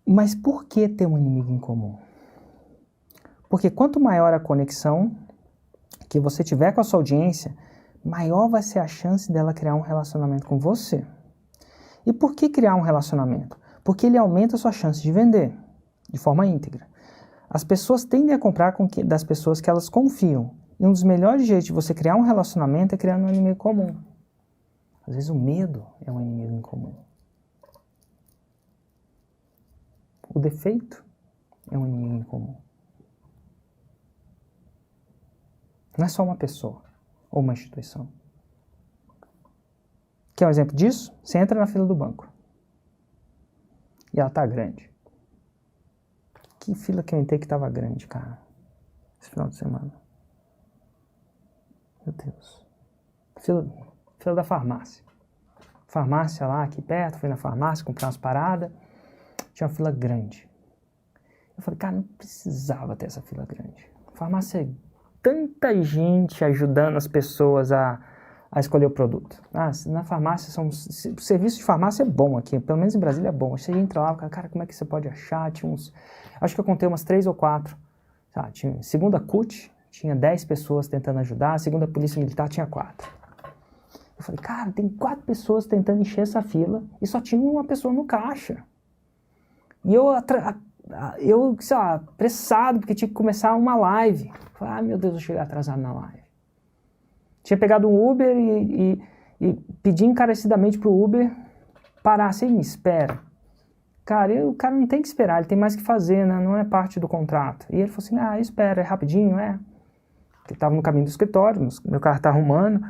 Mas por que ter um inimigo em comum? Porque quanto maior a conexão que você tiver com a sua audiência, maior vai ser a chance dela criar um relacionamento com você. E por que criar um relacionamento? Porque ele aumenta a sua chance de vender, de forma íntegra. As pessoas tendem a comprar das pessoas que elas confiam. E um dos melhores jeitos de você criar um relacionamento é criando um inimigo comum. Às vezes o medo é um inimigo em comum. O defeito é um inimigo em comum. Não é só uma pessoa ou uma instituição. Quer um exemplo disso? Você entra na fila do banco. E ela tá grande. Que fila que eu entrei que estava grande, cara, esse final de semana. Meu Deus. Fila da farmácia. Farmácia lá, aqui perto, fui na farmácia, comprei umas paradas. Tinha uma fila grande. Eu falei, cara, não precisava ter essa fila grande. Farmácia é tanta gente ajudando as pessoas a escolher o produto. Na farmácia, o serviço de farmácia é bom aqui, pelo menos em Brasília é bom. Você entra lá, cara, como é que você pode achar? Tinha acho que eu contei umas 3 ou 4. Segunda CUT, tinha 10 pessoas tentando ajudar, a segunda Polícia Militar tinha 4. Eu falei, cara, tem 4 pessoas tentando encher essa fila e só tinha uma pessoa no caixa. E eu sei lá, apressado, porque tinha que começar uma live. Falei, meu Deus, eu cheguei atrasado na live. Tinha pegado um Uber e pedi encarecidamente pro Uber parar, assim, me espera. Cara, o cara não tem que esperar, ele tem mais que fazer, né? Não é parte do contrato. E ele falou assim, espera, é rapidinho, é. Ele tava no caminho do escritório, meu carro tá arrumando.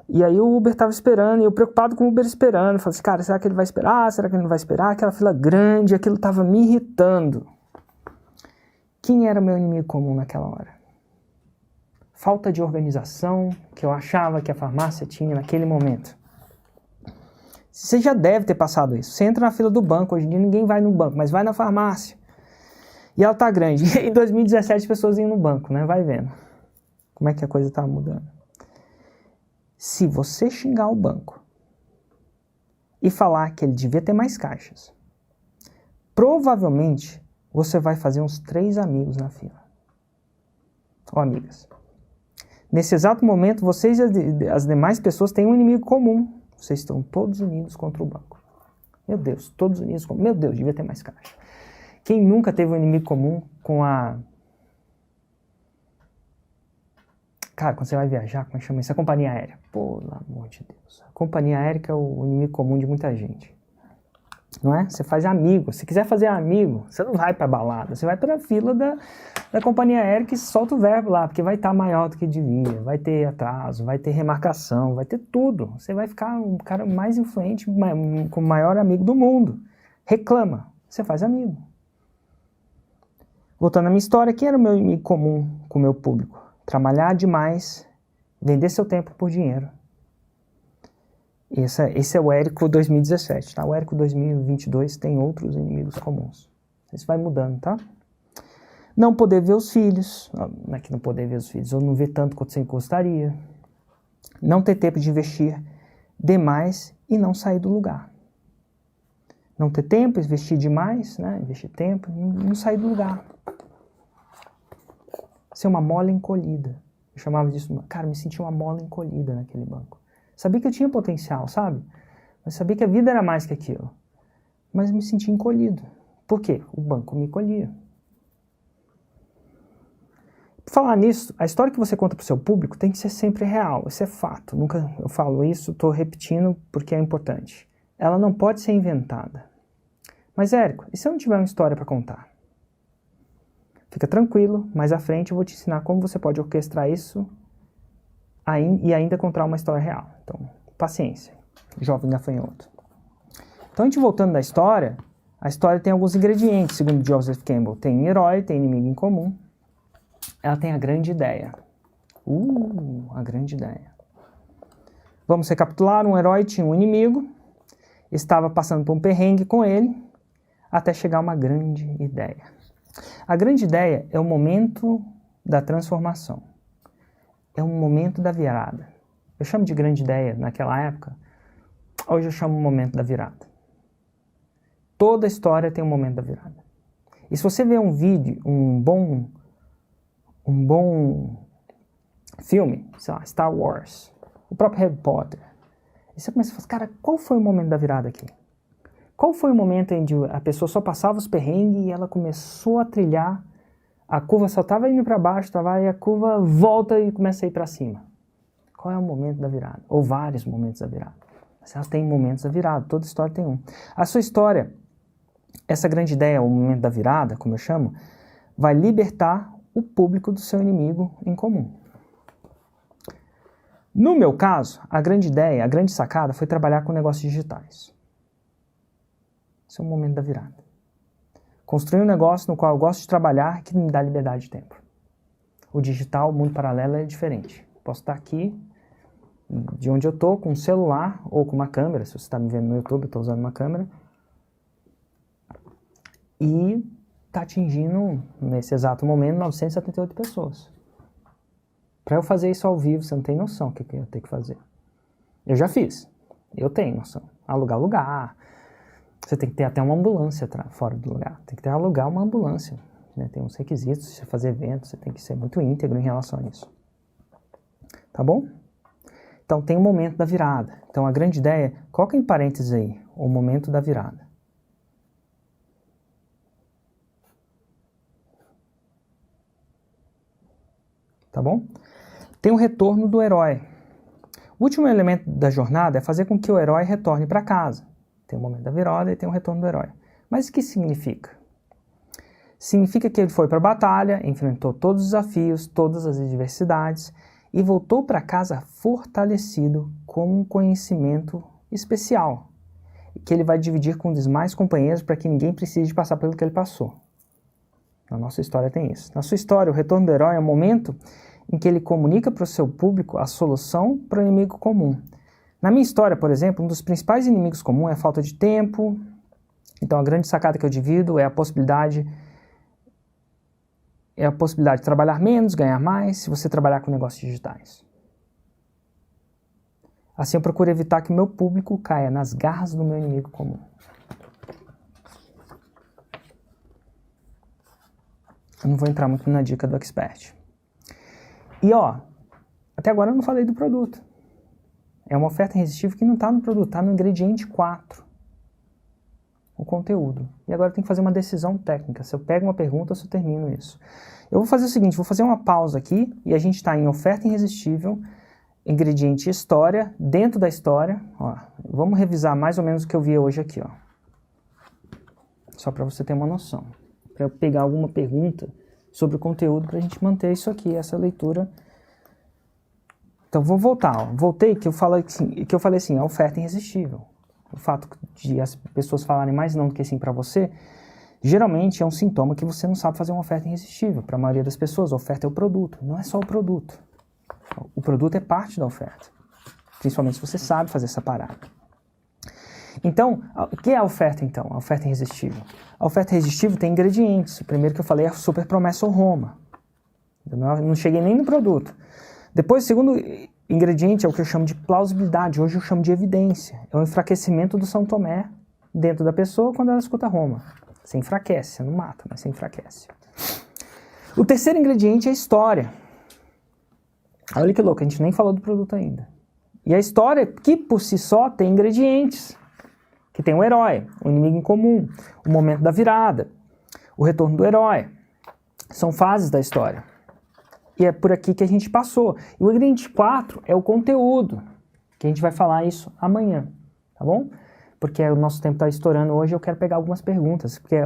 E aí o Uber tava esperando, e eu preocupado com o Uber esperando. Falei assim, cara, será que ele vai esperar? Será que ele não vai esperar? Aquela fila grande, aquilo tava me irritando. Quem era meu inimigo comum naquela hora? Falta de organização que eu achava que a farmácia tinha naquele momento. Você já deve ter passado isso. Você entra na fila do banco, hoje em dia ninguém vai no banco, mas vai na farmácia. E ela tá grande. E em 2017 as pessoas iam no banco, né? Vai vendo como é que a coisa tá mudando. Se você xingar o banco e falar que ele devia ter mais caixas, provavelmente você vai fazer uns 3 amigos na fila. Ou amigas. Nesse exato momento, vocês e as demais pessoas têm um inimigo comum. Vocês estão todos unidos contra o banco. Meu Deus, todos unidos contra... Meu Deus, devia ter mais caixa. Quem nunca teve um inimigo comum com a... Cara, quando você vai viajar, como é que chama isso? A companhia aérea. Pelo amor de Deus. A companhia aérea é o inimigo comum de muita gente. Não é? Você faz amigo. Se quiser fazer amigo, você não vai pra balada. Você vai pra fila da companhia aérea que solta o verbo lá, porque vai estar maior do que devia, vai ter atraso, vai ter remarcação, vai ter tudo. Você vai ficar um cara mais influente, com o maior amigo do mundo. Reclama. Você faz amigo. Voltando à minha história, quem era o meu inimigo comum com o meu público? Trabalhar demais, vender seu tempo por dinheiro. Esse é o Érico 2017, tá? O Érico 2022 tem outros inimigos comuns. Isso vai mudando, tá? Não poder ver os filhos, não é que não poder ver os filhos, ou não ver tanto quanto você gostaria. Não ter tempo de investir demais e não sair do lugar. Não ter tempo, investir demais, né? Investir tempo, não sair do lugar. Ser uma mola encolhida. Eu chamava disso, cara, me sentia uma mola encolhida naquele banco. Sabia que eu tinha potencial, sabe? Mas sabia que a vida era mais que aquilo. Mas me sentia encolhido. Por quê? O banco me encolhia. Por falar nisso, a história que você conta para o seu público tem que ser sempre real. Isso é fato. Nunca eu falo isso, estou repetindo porque é importante. Ela não pode ser inventada. Mas, Érico, e se eu não tiver uma história para contar? Fica tranquilo, mais à frente eu vou te ensinar como você pode orquestrar isso e ainda contar uma história real. Então, paciência, jovem gafanhoto. Então, a gente voltando da história, a história tem alguns ingredientes, segundo Joseph Campbell. Tem herói, tem inimigo em comum. Ela tem a grande ideia. A grande ideia. Vamos recapitular, um herói tinha um inimigo, estava passando por um perrengue com ele, até chegar a uma grande ideia. A grande ideia é o momento da transformação. É um momento da virada. Eu chamo de grande ideia naquela época, hoje eu chamo o momento da virada. Toda história tem um momento da virada. E se você vê um vídeo, um bom filme, sei lá, Star Wars, o próprio Harry Potter, e você começa a falar, cara, qual foi o momento da virada aqui? Qual foi o momento em que a pessoa só passava os perrengues e ela começou a trilhar, a curva só estava indo para baixo, e a curva volta e começa a ir para cima? Qual é o momento da virada? Ou vários momentos da virada. Mas ela tem momentos da virada, toda história tem um. A sua história, essa grande ideia, o momento da virada, como eu chamo, vai libertar o público do seu inimigo em comum. No meu caso, a grande ideia, a grande sacada foi trabalhar com negócios digitais. Esse é o momento da virada. Construir um negócio no qual eu gosto de trabalhar que me dá liberdade de tempo. O digital, o mundo paralelo é diferente. Posso estar aqui, de onde eu estou, com um celular ou com uma câmera. Se você está me vendo no YouTube, eu estou usando uma câmera. E está atingindo, nesse exato momento, 978 pessoas. Para eu fazer isso ao vivo, você não tem noção do que eu ia ter que fazer. Eu já fiz. Eu tenho noção. Alugar lugar. Você tem que ter até uma ambulância fora do lugar. Tem que ter alugar uma ambulância. Né? Tem uns requisitos, se você fazer evento, você tem que ser muito íntegro em relação a isso. Tá bom? Então tem o momento da virada. Então a grande ideia, coloca em parênteses aí, o momento da virada. Tá bom? Tem o retorno do herói. O último elemento da jornada é fazer com que o herói retorne para casa. Tem o momento da virada e tem o retorno do herói. Mas o que significa? Significa que ele foi para a batalha, enfrentou todos os desafios, todas as adversidades e voltou para casa fortalecido com um conhecimento especial, que ele vai dividir com os demais companheiros para que ninguém precise passar pelo que ele passou. Na nossa história tem isso. Na sua história, o retorno do herói é o momento em que ele comunica para o seu público a solução para o inimigo comum. Na minha história, por exemplo, um dos principais inimigos comuns é a falta de tempo. Então, a grande sacada que eu divido é a possibilidade de trabalhar menos, ganhar mais, se você trabalhar com negócios digitais. Assim, eu procuro evitar que meu público caia nas garras do meu inimigo comum. Eu não vou entrar muito na dica do expert. E, até agora eu não falei do produto. É uma oferta irresistível que não está no produto, está no ingrediente 4. O conteúdo. E agora eu tenho que fazer uma decisão técnica. Se eu pego uma pergunta, se eu termino isso. Eu vou fazer o seguinte, vou fazer uma pausa aqui, e a gente está em oferta irresistível, ingrediente história, dentro da história. Vamos revisar mais ou menos o que eu vi hoje aqui. Só para você ter uma noção. Para eu pegar alguma pergunta sobre o conteúdo, para a gente manter isso aqui, essa leitura. Então, vou voltar. Voltei que eu falei assim, a oferta irresistível. O fato de as pessoas falarem mais não do que sim para você, geralmente é um sintoma que você não sabe fazer uma oferta irresistível. Para a maioria das pessoas, a oferta é o produto. Não é só o produto. O produto é parte da oferta. Principalmente se você sabe fazer essa parada. Então, o que é a oferta, então? A oferta irresistível. A oferta irresistível tem ingredientes. O primeiro que eu falei é a super promessa ou Roma. Eu não cheguei nem no produto. Depois, o segundo ingrediente é o que eu chamo de plausibilidade. Hoje eu chamo de evidência. É o enfraquecimento do São Tomé dentro da pessoa quando ela escuta Roma. Você enfraquece, você não mata, mas você enfraquece. O terceiro ingrediente é a história. Olha que louco, a gente nem falou do produto ainda. E a história, que por si só tem ingredientes. Que tem o herói, o inimigo em comum, o momento da virada, o retorno do herói. São fases da história. E é por aqui que a gente passou. E o ingrediente 4 é o conteúdo, que a gente vai falar isso amanhã, tá bom? Porque o nosso tempo está estourando hoje, eu quero pegar algumas perguntas, porque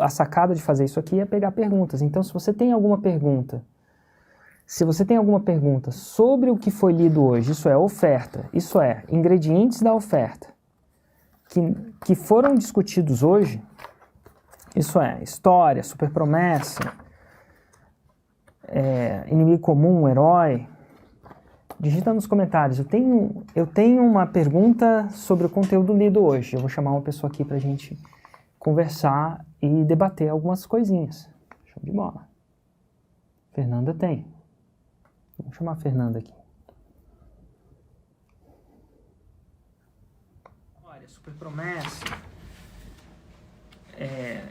a sacada de fazer isso aqui é pegar perguntas. Então, se você tem alguma pergunta sobre o que foi lido hoje, isso é oferta, isso é ingredientes da oferta, que foram discutidos hoje, isso é história, super promessa, inimigo comum, herói, digita nos comentários. Eu tenho uma pergunta sobre o conteúdo lido hoje. Eu vou chamar uma pessoa aqui pra gente conversar e debater algumas coisinhas. Show de bola. Fernanda tem. Vamos chamar a Fernanda aqui. Olha, super promessa,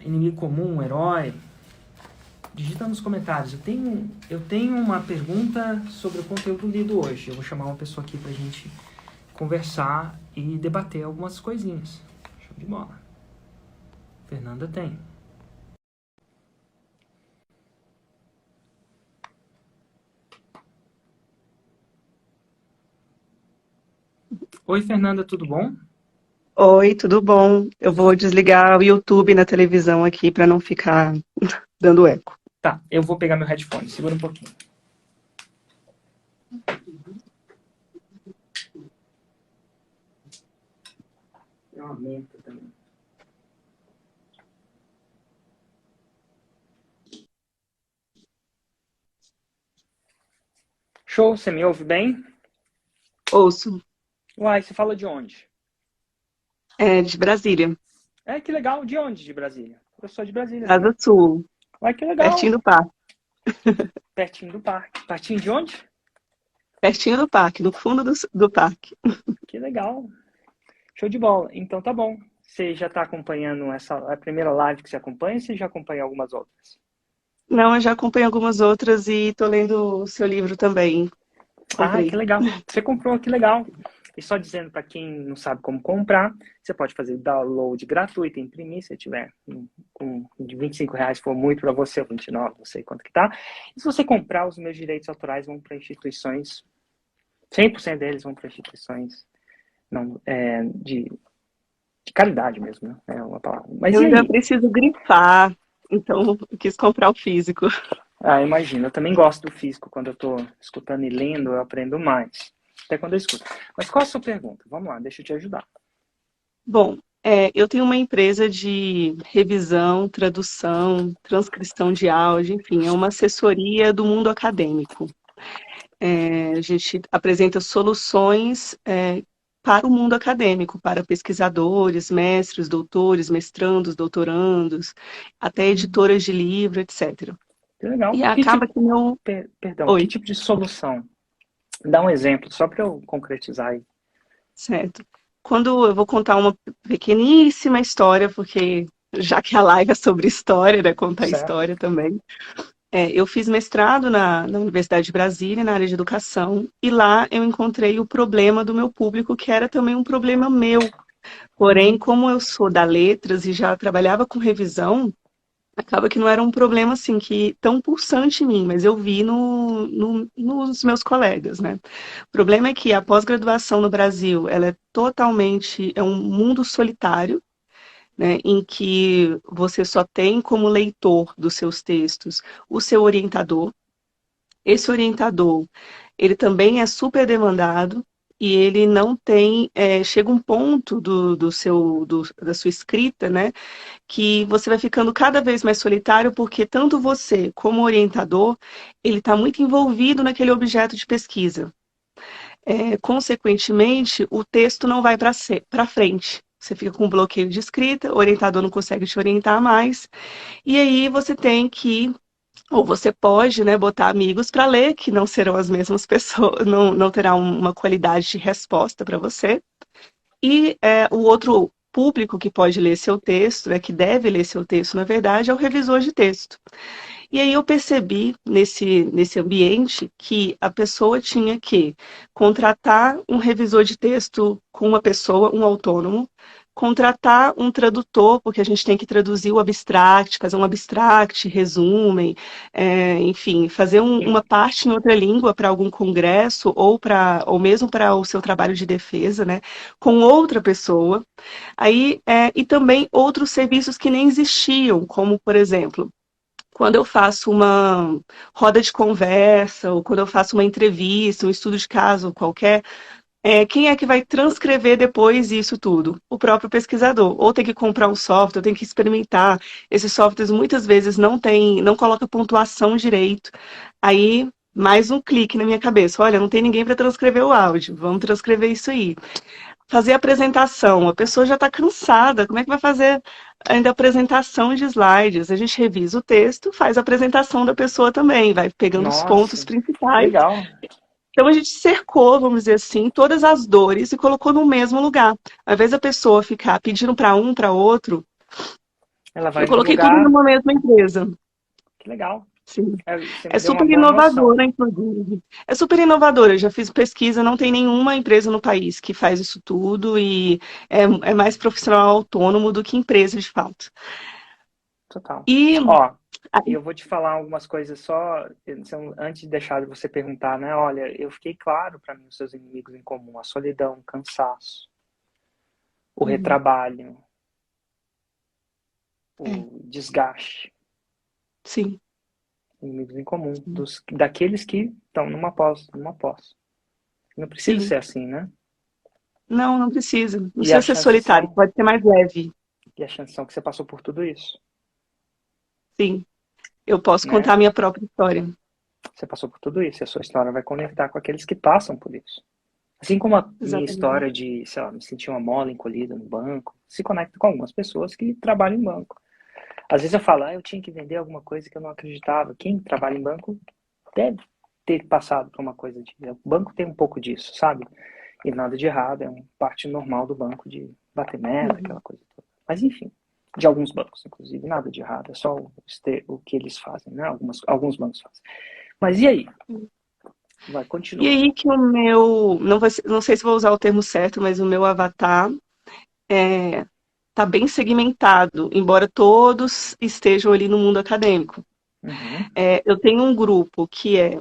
inimigo comum, herói. Digita nos comentários. Eu tenho uma pergunta sobre o conteúdo lido hoje. Eu vou chamar uma pessoa aqui pra gente conversar e debater algumas coisinhas. Show de bola. Fernanda tem. Oi, Fernanda, tudo bom? Oi, tudo bom? Eu vou desligar o YouTube na televisão aqui para não ficar dando eco. Tá, eu vou pegar meu headphone. Segura um pouquinho. Eu aumento também. Show, você me ouve bem? Ouço. Uai, você fala de onde? É de Brasília. Que legal. De onde de Brasília? Eu sou de Brasília. Asa Sul. Uai, que legal. Pertinho do parque. Pertinho do parque. Pertinho de onde? Pertinho do parque, no fundo do parque. Que legal. Show de bola. Então tá bom. Você já está acompanhando a primeira live que você acompanha ou você já acompanha algumas outras? Não, eu já acompanho algumas outras e tô lendo o seu livro também. Comprei. Que legal. Você comprou, que legal. E só dizendo para quem não sabe como comprar, você pode fazer download gratuito, imprimir, se tiver de R$25 for muito para você, ou 29, não sei quanto que tá. E se você comprar, os meus direitos autorais vão para instituições, 100% deles vão para instituições De caridade mesmo, né? É uma palavra. Mas Eu e ainda aí? preciso grifar, então eu quis comprar o físico. Ah, imagina, eu também gosto do físico. Quando eu tô escutando e lendo, eu aprendo mais. Até quando eu escuto. Mas qual a sua pergunta? Vamos lá, deixa eu te ajudar. Bom, eu tenho uma empresa de revisão, tradução, transcrição de áudio, enfim, é uma assessoria do mundo acadêmico. A gente apresenta soluções para o mundo acadêmico, para pesquisadores, mestres, doutores, mestrandos, doutorandos, até editoras de livro, etc. Que legal. E Que tipo, acaba que meu... perdão, que Oi, tipo de solução? Dá um exemplo, só para eu concretizar aí. certo. Quando eu vou contar uma pequeníssima história, porque já que a live é sobre história, né, contar Certo? história também. Eu fiz mestrado na Universidade de Brasília, na área de educação, e lá eu encontrei o problema do meu público, que era também um problema meu. Porém, como eu sou da letras e já trabalhava com revisão, acaba que não era um problema assim que tão pulsante em mim, mas eu vi nos meus colegas, né? O problema é que a pós-graduação no Brasil, ela é um mundo solitário, né, em que você só tem como leitor dos seus textos o seu orientador. Esse orientador, ele também é super demandado e ele não tem, chega um ponto da sua escrita, né, que você vai ficando cada vez mais solitário porque tanto você como o orientador, ele está muito envolvido naquele objeto de pesquisa. Consequentemente, o texto não vai para frente. Você fica com um bloqueio de escrita, o orientador não consegue te orientar mais, e aí você tem que, ou você pode, né, botar amigos para ler, que não serão as mesmas pessoas, não terá uma qualidade de resposta para você. E o outro público que pode ler seu texto, né, que deve ler seu texto, na verdade, é o revisor de texto. E aí eu percebi nesse ambiente que a pessoa tinha que contratar um revisor de texto com uma pessoa, um autônomo, contratar um tradutor, porque a gente tem que traduzir o abstract, fazer um abstract, resumen, enfim, fazer uma parte em outra língua para algum congresso ou mesmo para o seu trabalho de defesa, né, com outra pessoa. Aí, e também outros serviços que nem existiam, como, por exemplo, quando eu faço uma roda de conversa, ou quando eu faço uma entrevista, um estudo de caso qualquer, quem é que vai transcrever depois isso tudo? O próprio pesquisador. Ou tem que comprar um software, tem que experimentar. Esses softwares muitas vezes não coloca pontuação direito. Aí, mais um clique na minha cabeça. Olha, não tem ninguém para transcrever o áudio. Vamos transcrever isso aí. Fazer apresentação, a pessoa já está cansada, como é que vai fazer ainda apresentação de slides? A gente revisa o texto, faz a apresentação da pessoa também, vai pegando os pontos Nossa, que principais. legal. Então a gente cercou, vamos dizer assim, todas as dores e colocou no mesmo lugar. Ao invés da pessoa ficar pedindo para um, para outro, Ela eu vai no coloquei tudo lugar. numa mesma empresa. Que legal. Sim. Você É me deu uma super boa noção. inovadora, inclusive. É super inovadora. Eu já fiz pesquisa, não tem nenhuma empresa no país que faz isso tudo e é mais profissional autônomo do que empresa, de fato. Total. E Ó, e aí, eu vou te falar algumas coisas só, antes de deixar você perguntar, né? Olha, eu fiquei claro para mim os seus inimigos em comum: a solidão, o cansaço, o uhum, retrabalho, é, o desgaste. sim, Inimigos em comum, daqueles que estão numa pós. Não precisa sim. ser assim, né? Não, não precisa. Não E a precisa ser chance solitário, são, pode ser mais leve. e a chance são que você passou por tudo isso, Sim, eu posso contar né? a minha própria história. Você passou por tudo isso, e a sua história vai conectar com aqueles que passam por isso. Assim como a minha Exatamente. história de, sei lá, me sentir uma mola encolhida no banco, se conecta com algumas pessoas que trabalham em banco. Às vezes eu falo, eu tinha que vender alguma coisa que eu não acreditava. Quem trabalha em banco deve ter passado por uma coisa de. O banco tem um pouco disso, sabe? E nada de errado, é uma parte normal do banco de bater meta, Uhum. aquela coisa toda. Mas enfim, de alguns bancos, inclusive, nada de errado, é só o que eles fazem, né? Alguns bancos fazem. Mas e aí? Vai, E continua. aí que o meu, não sei se vou usar o termo certo, mas o meu avatar está bem segmentado, embora todos estejam ali no mundo acadêmico. Uhum. Eu tenho um grupo que é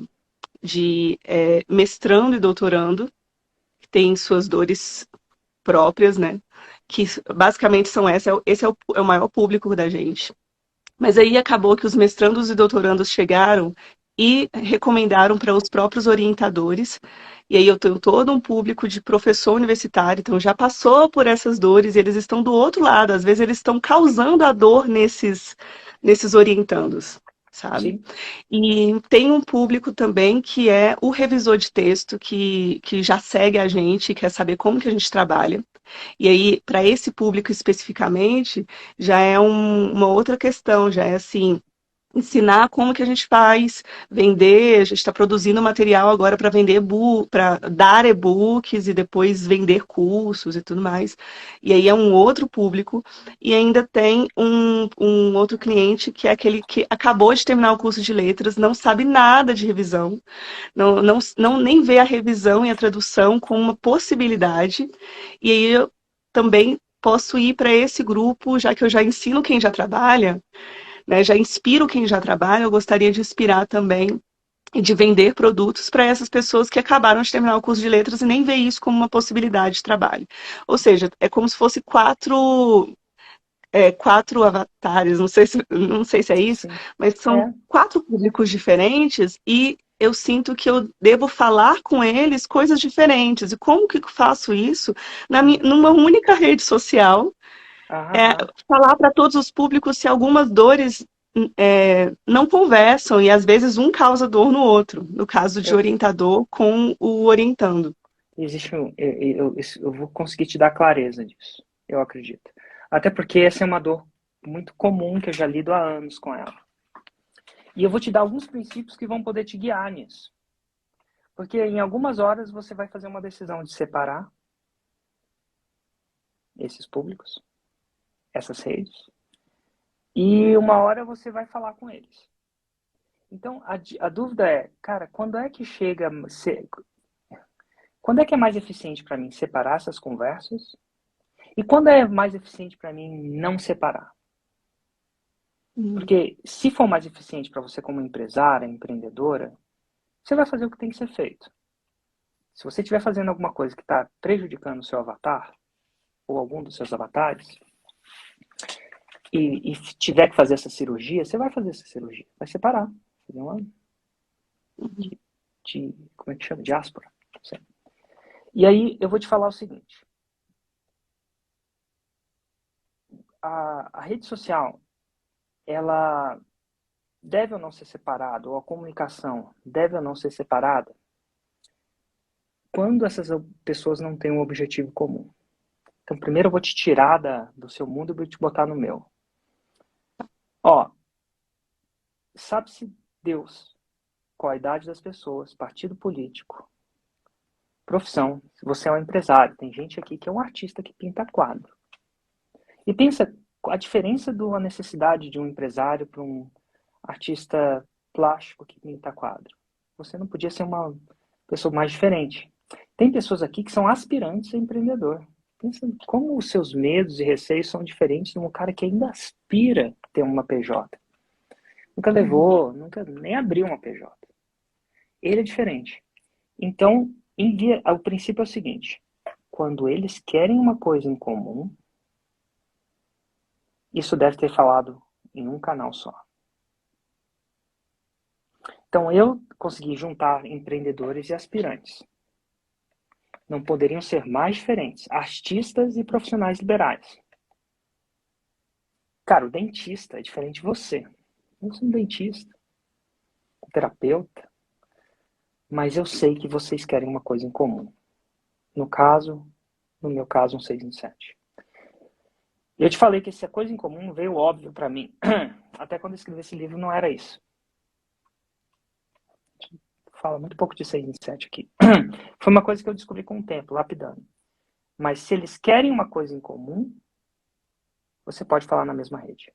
de mestrando e doutorando, que tem suas dores próprias, né? que basicamente são esse é o maior público da gente. Mas aí acabou que os mestrandos e doutorandos chegaram e recomendaram para os próprios orientadores. E aí eu tenho todo um público de professor universitário, então já passou por essas dores e eles estão do outro lado. Às vezes eles estão causando a dor nesses orientandos, sabe? Sim. E tem um público também que é o revisor de texto, que já segue a gente, quer saber como que a gente trabalha. E aí, para esse público especificamente, já é uma outra questão, já é assim, ensinar como que a gente faz, vender, a gente está produzindo material agora para vender para dar e-books e depois vender cursos e tudo mais. E aí é um outro público, e ainda tem um outro cliente que é aquele que acabou de terminar o curso de letras, não sabe nada de revisão, não nem vê a revisão e a tradução como uma possibilidade. E aí eu também posso ir para esse grupo, já que eu já ensino quem já trabalha, né, já inspiro quem já trabalha, eu gostaria de inspirar também e de vender produtos para essas pessoas que acabaram de terminar o curso de letras e nem vê isso como uma possibilidade de trabalho. Ou seja, é como se fosse quatro avatares, não sei se é isso, Sim. mas são 4 públicos diferentes e eu sinto que eu devo falar com eles coisas diferentes. E como que eu faço isso numa única rede social? Falar para todos os públicos se algumas dores não conversam e às vezes um causa dor no outro, no caso de orientador com o orientando. Existe eu vou conseguir te dar clareza disso, eu acredito. Até porque essa é uma dor muito comum que eu já lido há anos com ela. E eu vou te dar alguns princípios que vão poder te guiar nisso. Porque em algumas horas você vai fazer uma decisão de separar esses públicos, essas redes, e uma hora você vai falar com eles. Então, a dúvida é, cara, quando é que quando é que é mais eficiente para mim separar essas conversas? E quando é mais eficiente para mim não separar? Porque se for mais eficiente para você como empresária, empreendedora, você vai fazer o que tem que ser feito. Se você estiver fazendo alguma coisa que está prejudicando o seu avatar, ou algum dos seus avatares, e tiver que fazer essa cirurgia, você vai fazer essa cirurgia. Vai separar. Fazer uma como é que chama? Diáspora. E aí eu vou te falar o seguinte. A rede social, ela deve ou não ser separada, ou a comunicação deve ou não ser separada, quando essas pessoas não têm um objetivo comum. Então, primeiro eu vou te tirar do seu mundo e vou te botar no meu. Sabe-se Deus qual a idade das pessoas, partido político, profissão, se você é um empresário, tem gente aqui que é um artista que pinta quadro. E pensa a diferença da necessidade de um empresário para um artista plástico que pinta quadro. Você não podia ser uma pessoa mais diferente. Tem pessoas aqui que são aspirantes a empreendedor. Pensa como os seus medos e receios são diferentes de um cara que ainda aspira a ter uma PJ. Nunca levou, nunca nem abriu uma PJ. Ele é diferente. Então, o princípio é o seguinte. Quando eles querem uma coisa em comum, isso deve ter falado em um canal só. Então, eu consegui juntar empreendedores e aspirantes. Não poderiam ser mais diferentes. Artistas e profissionais liberais. Cara, o dentista é diferente de você. Eu sou um dentista, um terapeuta, mas eu sei que vocês querem uma coisa em comum. No meu caso, um 6 em 7. Eu te falei que essa coisa em comum veio óbvio para mim. Até quando eu escrevi esse livro não era isso. Fala muito pouco de 6 em 7 aqui. Foi uma coisa que eu descobri com o tempo, lapidando. Mas se eles querem uma coisa em comum, você pode falar na mesma rede.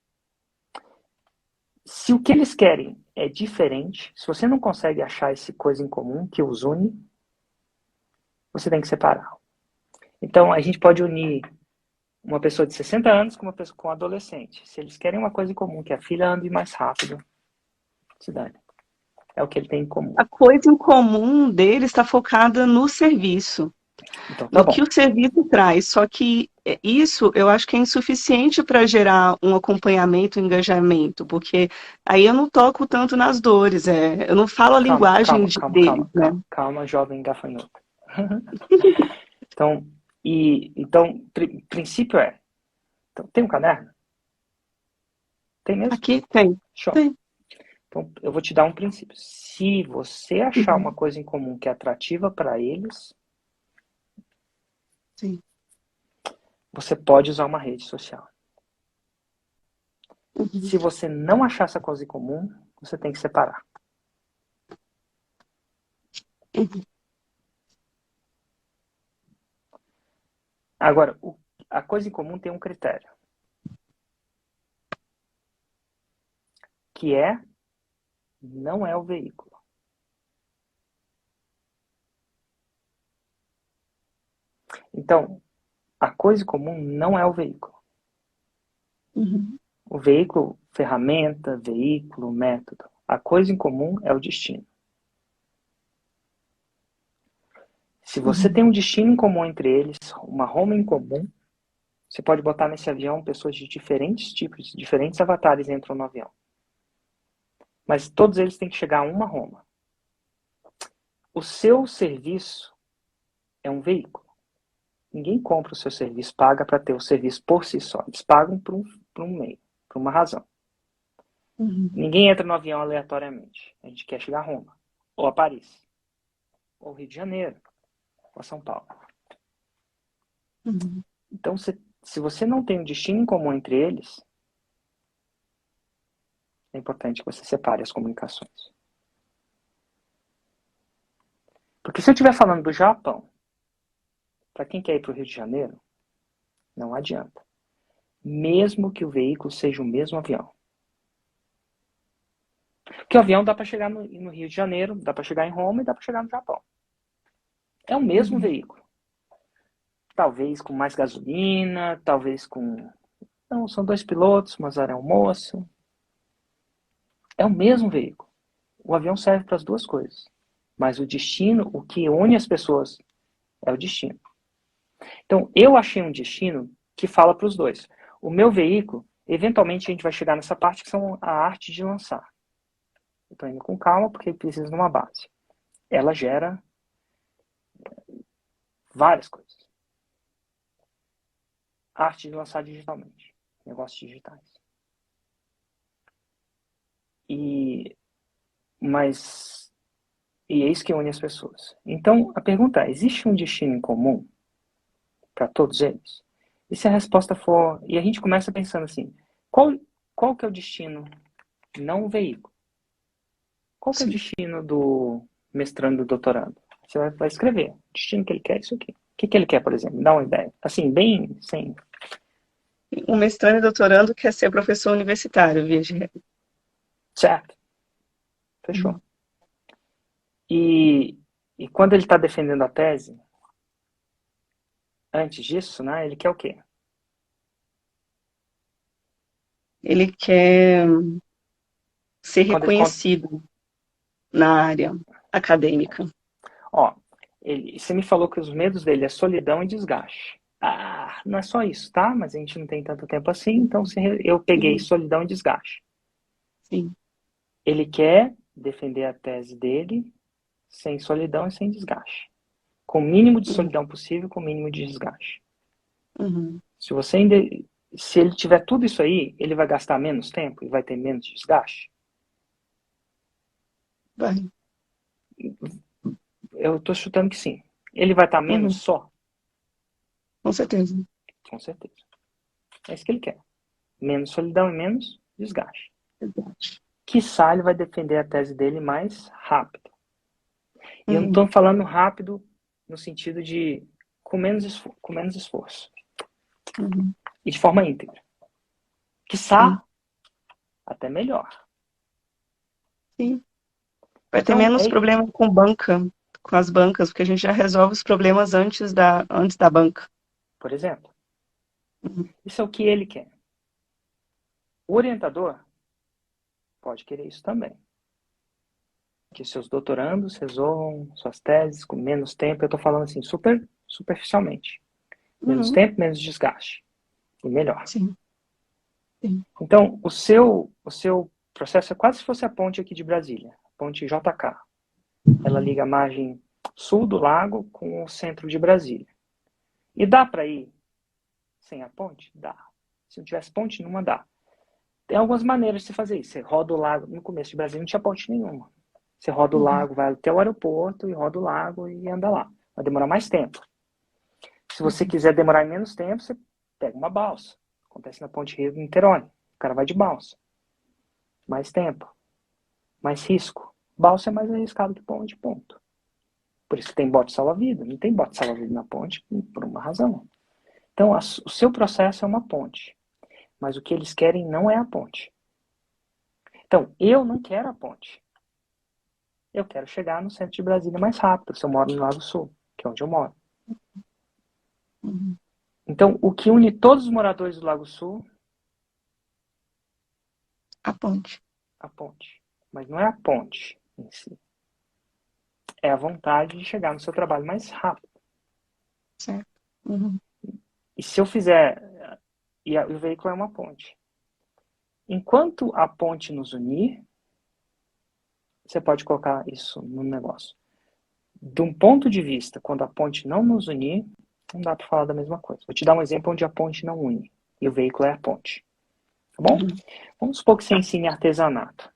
Se o que eles querem é diferente, se você não consegue achar essa coisa em comum que os une, você tem que separar. Então, a gente pode unir uma pessoa de 60 anos com uma pessoa com um adolescente. Se eles querem uma coisa em comum, que a filha ande mais rápido, se dane. É o que ele tem em comum. A coisa em comum dele está focada no serviço. Então, tá no bom. que o serviço traz. Só que Isso eu acho que é insuficiente para gerar um acompanhamento, um engajamento, porque aí eu não toco tanto nas dores, eu não falo a Calma, linguagem calma, calma, deles, calma, né? calma, calma, jovem gafanhoto. Então, então, princípio é, então, tem um caderno? Tem mesmo? Aqui tem. Show. Tem. Então, eu vou te dar um princípio. Se você achar uma Uhum. coisa em comum que é atrativa para eles, Sim. você pode usar uma rede social. Uhum. Se você não achar essa coisa em comum, você tem que separar. Uhum. Agora, a coisa em comum tem um critério, que não é o veículo. Então, a coisa em comum não é o veículo. Uhum. O veículo, ferramenta, veículo, método. A coisa em comum é o destino. Se você Uhum. tem um destino em comum entre eles, uma Roma em comum, você pode botar nesse avião pessoas de diferentes tipos, diferentes avatares entram no avião. Mas todos eles têm que chegar a uma Roma. O seu serviço é um veículo. Ninguém compra o seu serviço, paga para ter o serviço por si só. Eles pagam por um meio, por uma razão. Uhum. Ninguém entra no avião aleatoriamente. A gente quer chegar a Roma, ou a Paris, ou Rio de Janeiro, ou a São Paulo. Uhum. Então, se você não tem um destino em comum entre eles, é importante que você separe as comunicações. Porque se eu estiver falando do Japão, para quem quer ir para o Rio de Janeiro, não adianta. Mesmo que o veículo seja o mesmo avião. Porque o avião dá para chegar no Rio de Janeiro, dá para chegar em Roma e dá para chegar no Japão. É o mesmo Uhum. veículo. Talvez com mais gasolina, talvez com. Não, são dois pilotos, mas era um moço. É o mesmo veículo. O avião serve para as duas coisas. Mas o destino, o que une as pessoas, é o destino. Então, eu achei um destino que fala para os dois. O meu veículo, eventualmente a gente vai chegar nessa parte que são a arte de lançar. Eu estou indo com calma porque precisa de uma base. Ela gera várias coisas. Arte de lançar digitalmente. Negócios digitais. Mas e é isso que une as pessoas. Então, a pergunta é, existe um destino em comum para todos eles? E se a resposta for... E a gente começa pensando assim, qual que é o destino, não o veículo? Qual que é o Sim. destino do mestrando do doutorando? Você vai escrever. O destino que ele quer é isso aqui. O que ele quer, por exemplo? Dá uma ideia. Assim, bem sem... O mestrando e doutorando quer ser professor universitário, via de regra. Certo. Fechou. Uhum. E quando ele está defendendo a tese, antes disso, né, ele quer o quê? Ele quer ser Quando ele reconhecido na área acadêmica. Ó, você me falou que os medos dele é solidão e desgaste. Ah, não é só isso, tá? Mas a gente não tem tanto tempo assim, então eu peguei Uhum. solidão e desgaste. Sim. Ele quer defender a tese dele sem solidão e sem desgaste. Com o mínimo de Uhum. solidão possível, com o mínimo de desgaste. Uhum. Se você ainda, se ele tiver tudo isso aí, ele vai gastar menos tempo e vai ter menos desgaste? Vai. Eu tô chutando que sim. Ele vai estar menos Uhum. só? Com certeza. Com certeza. É isso que ele quer. Menos solidão e menos desgaste. Verdade. Quiçá ele vai defender a tese dele mais rápido. E eu não Uhum. estou falando rápido no sentido de com menos esforço. Uhum. E de forma íntegra. Sim. Quiçá até melhor. Sim. Vai ter Então, menos problema com banca, com as bancas, porque a gente já resolve os problemas antes da banca. por exemplo, Uhum. isso é o que ele quer. O orientador pode querer isso também. Que seus doutorandos resolvam suas teses com menos tempo. Eu estou falando assim, super superficialmente. Menos Uhum. tempo, menos desgaste. E melhor. Sim. Sim. Então, o seu processo é quase se fosse a ponte aqui de Brasília, a ponte JK. Ela liga a margem sul do lago com o centro de Brasília. E dá para ir sem a ponte? Dá. Se não tivesse ponte nenhuma, dá. Tem algumas maneiras de se fazer isso. Você roda o lago. No começo de Brasília não tinha ponte nenhuma. Você roda o Uhum. lago, vai até o aeroporto e roda o lago e anda lá. Vai demorar mais tempo. Se você quiser demorar menos tempo, você pega uma balsa. Acontece na Ponte Rio-Niterói. O cara vai de balsa. Mais tempo. Mais risco. Balsa é mais arriscado que ponte, ponto. Por isso que tem bote salva-vida. Não tem bote salva-vida na ponte por uma razão. Então, o seu processo é uma ponte. Mas o que eles querem não é a ponte. Então, eu não quero a ponte. Eu quero chegar no centro de Brasília mais rápido, se eu moro no Lago Sul, que é onde eu moro. Uhum. Então, o que une todos os moradores do Lago Sul, A ponte. a ponte. Mas não é a ponte em si. É a vontade de chegar no seu trabalho mais rápido. Certo. Uhum. E se eu fizer... E o veículo é uma ponte. Enquanto a ponte nos unir, você pode colocar isso no negócio. De um ponto de vista, quando a ponte não nos unir, não dá para falar da mesma coisa. Vou te dar um exemplo onde a ponte não une. E o veículo é a ponte. Tá bom? Uhum. Vamos supor que você ensine artesanato.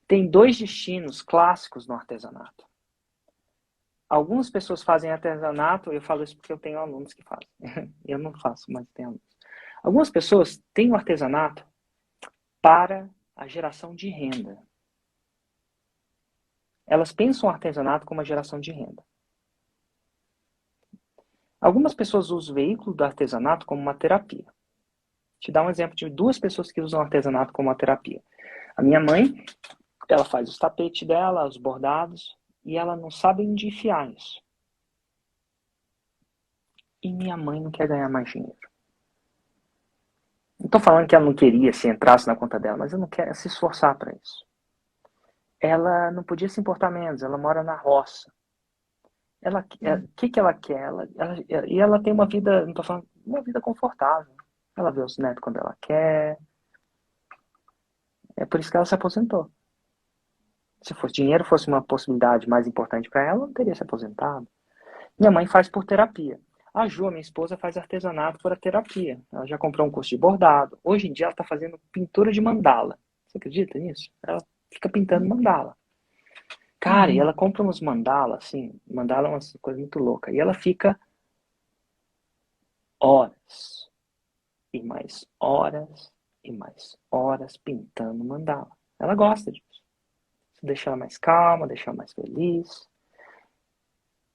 Tem 2 destinos clássicos no artesanato. Algumas pessoas fazem artesanato, eu falo isso porque eu tenho alunos que fazem. Eu não faço, mas tenho alunos. Algumas pessoas têm o artesanato para a geração de renda. Elas pensam o artesanato como uma geração de renda. Algumas pessoas usam o veículo do artesanato como uma terapia. Vou te dar um exemplo de 2 pessoas que usam o artesanato como uma terapia. A minha mãe, ela faz os tapetes dela, os bordados, e ela não sabe onde enfiar isso. E minha mãe não quer ganhar mais dinheiro. Não estou falando que ela não queria se entrasse na conta dela, mas eu não quero se esforçar para isso. Ela não podia se importar menos, ela mora na roça. O que ela quer? E ela tem uma vida, não estou falando, uma vida confortável. Ela vê os netos quando ela quer. É por isso que ela se aposentou. Se fosse dinheiro fosse uma possibilidade mais importante para ela, não teria se aposentado. Minha mãe faz por terapia. A Ju, a minha esposa, faz artesanato por terapia. Ela já comprou um curso de bordado. Hoje em dia ela está fazendo pintura de mandala. Você acredita nisso? Ela fica pintando mandala. Cara, e ela compra uns mandala, assim. Mandala é uma coisa muito louca. E ela fica horas. E mais horas. E mais horas pintando mandala. Ela gosta disso. Isso deixa ela mais calma, deixa ela mais feliz.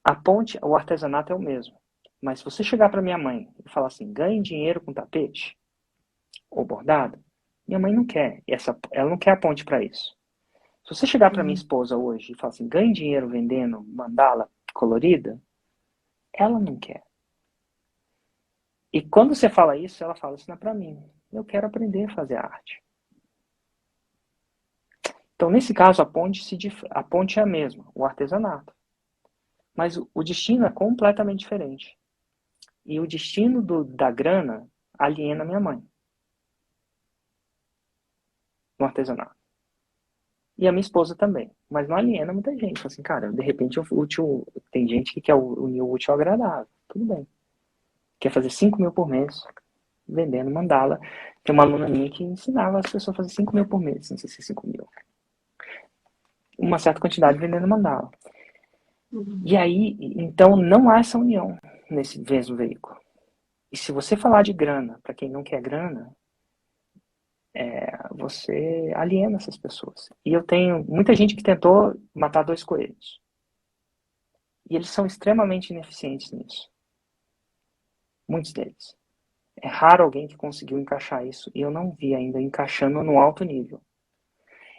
A ponte, o artesanato é o mesmo. Mas se você chegar para minha mãe e falar assim, ganhe dinheiro com tapete ou bordado, minha mãe não quer. Ela não quer a ponte para isso. Se você chegar para minha esposa hoje e falar assim, ganhe dinheiro vendendo mandala colorida, ela não quer. E quando você fala isso, ela fala, isso não é para mim. Eu quero aprender a fazer arte. Então, nesse caso, a ponte é a mesma, o artesanato. Mas o destino é completamente diferente. E o destino da grana aliena minha mãe no artesanato. E a minha esposa também. Mas não aliena muita gente. Assim, cara, de repente tem gente que quer unir o útil ao agradável. Tudo bem. Quer fazer 5 mil por mês vendendo mandala. Tem uma aluna minha que ensinava as pessoas a fazer 5 mil por mês. Não sei se é 5 mil. Uma certa quantidade vendendo mandala. E aí, então, não há essa união nesse mesmo veículo. E se você falar de grana, para quem não quer grana, você aliena essas pessoas. E eu tenho muita gente que tentou matar 2 coelhos. E eles são extremamente ineficientes nisso. Muitos deles. É raro alguém que conseguiu encaixar isso. E eu não vi ainda encaixando no alto nível.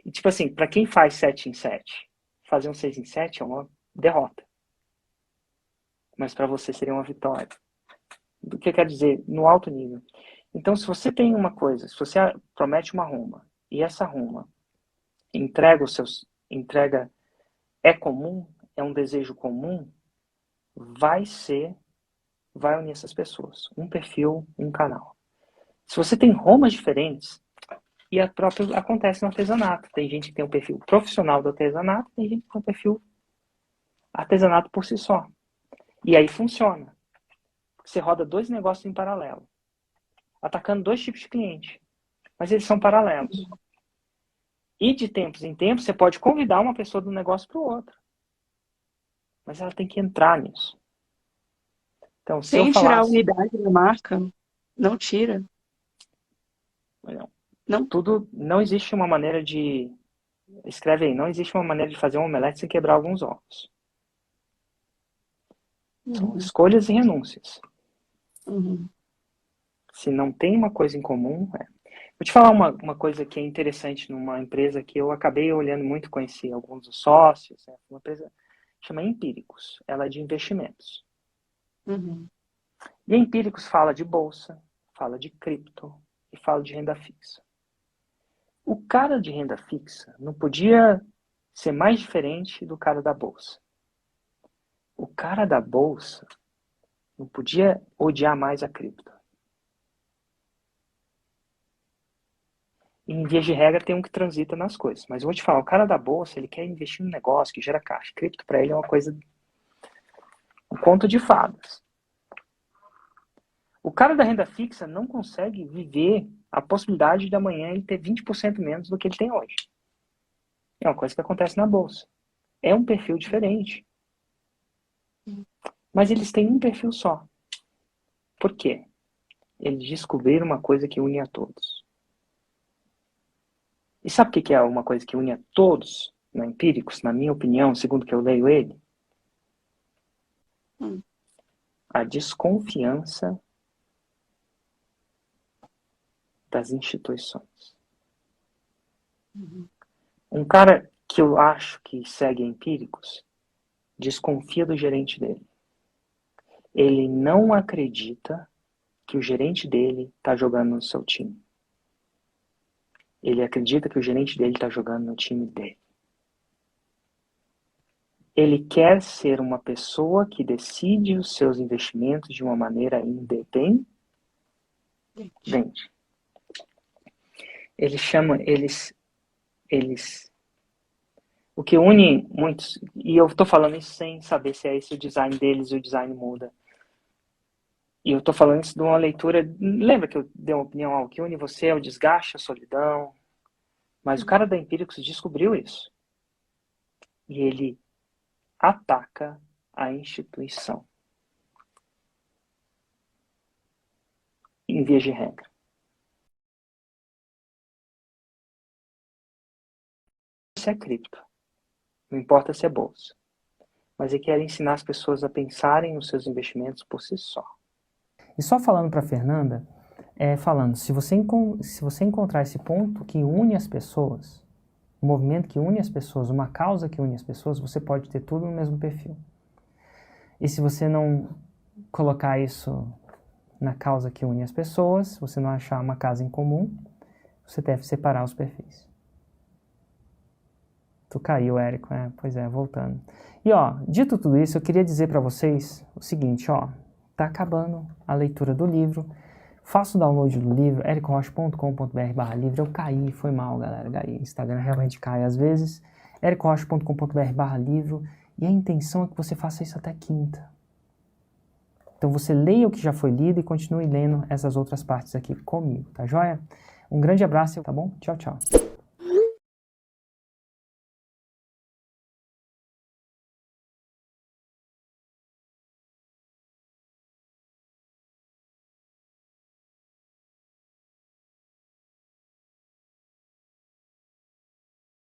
E tipo assim, para quem faz 7 em 7, fazer um 6 em 7 é uma derrota. Mas para você seria uma vitória. Do que quer dizer? No alto nível. Então, se você tem uma coisa, se você promete uma ruma, e essa ruma entrega é comum, é um desejo comum, vai ser vai unir essas pessoas. Um perfil, um canal. Se você tem romas diferentes, e a própria acontece no artesanato. Tem gente que tem um perfil profissional do artesanato, tem gente que tem um perfil artesanato por si só. E aí funciona. Você roda 2 negócios em paralelo, atacando 2 tipos de cliente, mas eles são paralelos. E de tempos em tempos, você pode convidar uma pessoa do negócio para o outro. Mas ela tem que entrar nisso. Então, se Sem eu tirar a falasse... unidade da marca, não tira. Não. Tudo, não existe uma maneira de... Escreve aí, não existe uma maneira de fazer um omelete sem quebrar alguns ovos. São escolhas e renúncias. Se não tem uma coisa em comum... Vou te falar uma coisa que é interessante numa empresa que eu acabei olhando muito, conheci alguns dos sócios. Uma empresa que chama Empíricos. Ela é de investimentos. E a Empíricos fala de bolsa, fala de cripto e fala de renda fixa. O cara de renda fixa não podia ser mais diferente do cara da bolsa. O cara da bolsa não podia odiar mais a cripto. E, em via de regra, tem um que transita nas coisas. Mas eu vou te falar, o cara da bolsa, ele quer investir num negócio que gera caixa. Cripto para ele é uma coisa, um conto de fadas. O cara da renda fixa não consegue viver a possibilidade de amanhã ele ter 20% menos do que ele tem hoje. É uma coisa que acontece na bolsa. É um perfil diferente. Mas eles têm um perfil só. Por quê? Eles descobriram uma coisa que une a todos. E sabe o que é uma coisa que une a todos na Empíricos, na minha opinião, segundo que eu leio ele? A desconfiança das instituições. Um cara que eu acho que segue Empíricos desconfia do gerente dele. Ele não acredita que o gerente dele está jogando no seu time. Ele acredita que o gerente dele está jogando no time dele. Ele quer ser uma pessoa que decide os seus investimentos de uma maneira independente. O que une muitos, e eu estou falando isso sem saber se é esse o design deles e o design muda. E eu estou falando isso de uma leitura... Lembra que eu dei uma opinião ao que une você, é o desgaste, a solidão? Mas o cara da Empíricos descobriu isso. E ele ataca a instituição. Em via de regra. Se é cripto. Não importa se é bolsa. Mas ele quer ensinar as pessoas a pensarem nos seus investimentos por si só. E só falando para a Fernanda, se você encontrar esse ponto que une as pessoas, um movimento que une as pessoas, uma causa que une as pessoas, você pode ter tudo no mesmo perfil. E se você não colocar isso na causa que une as pessoas, se você não achar uma causa em comum, você deve separar os perfis. Tu caiu, Érico. Pois é, voltando. E ó, dito tudo isso, eu queria dizer para vocês o seguinte, ó, tá acabando a leitura do livro. Faça o download do livro, ericorrocha.com.br/livro. Eu caí, foi mal, galera. Instagram realmente cai às vezes. ericorrocha.com.br/livro. E a intenção é que você faça isso até quinta. Então você leia o que já foi lido e continue lendo essas outras partes aqui comigo, tá joia? Um grande abraço, tá bom? Tchau, tchau.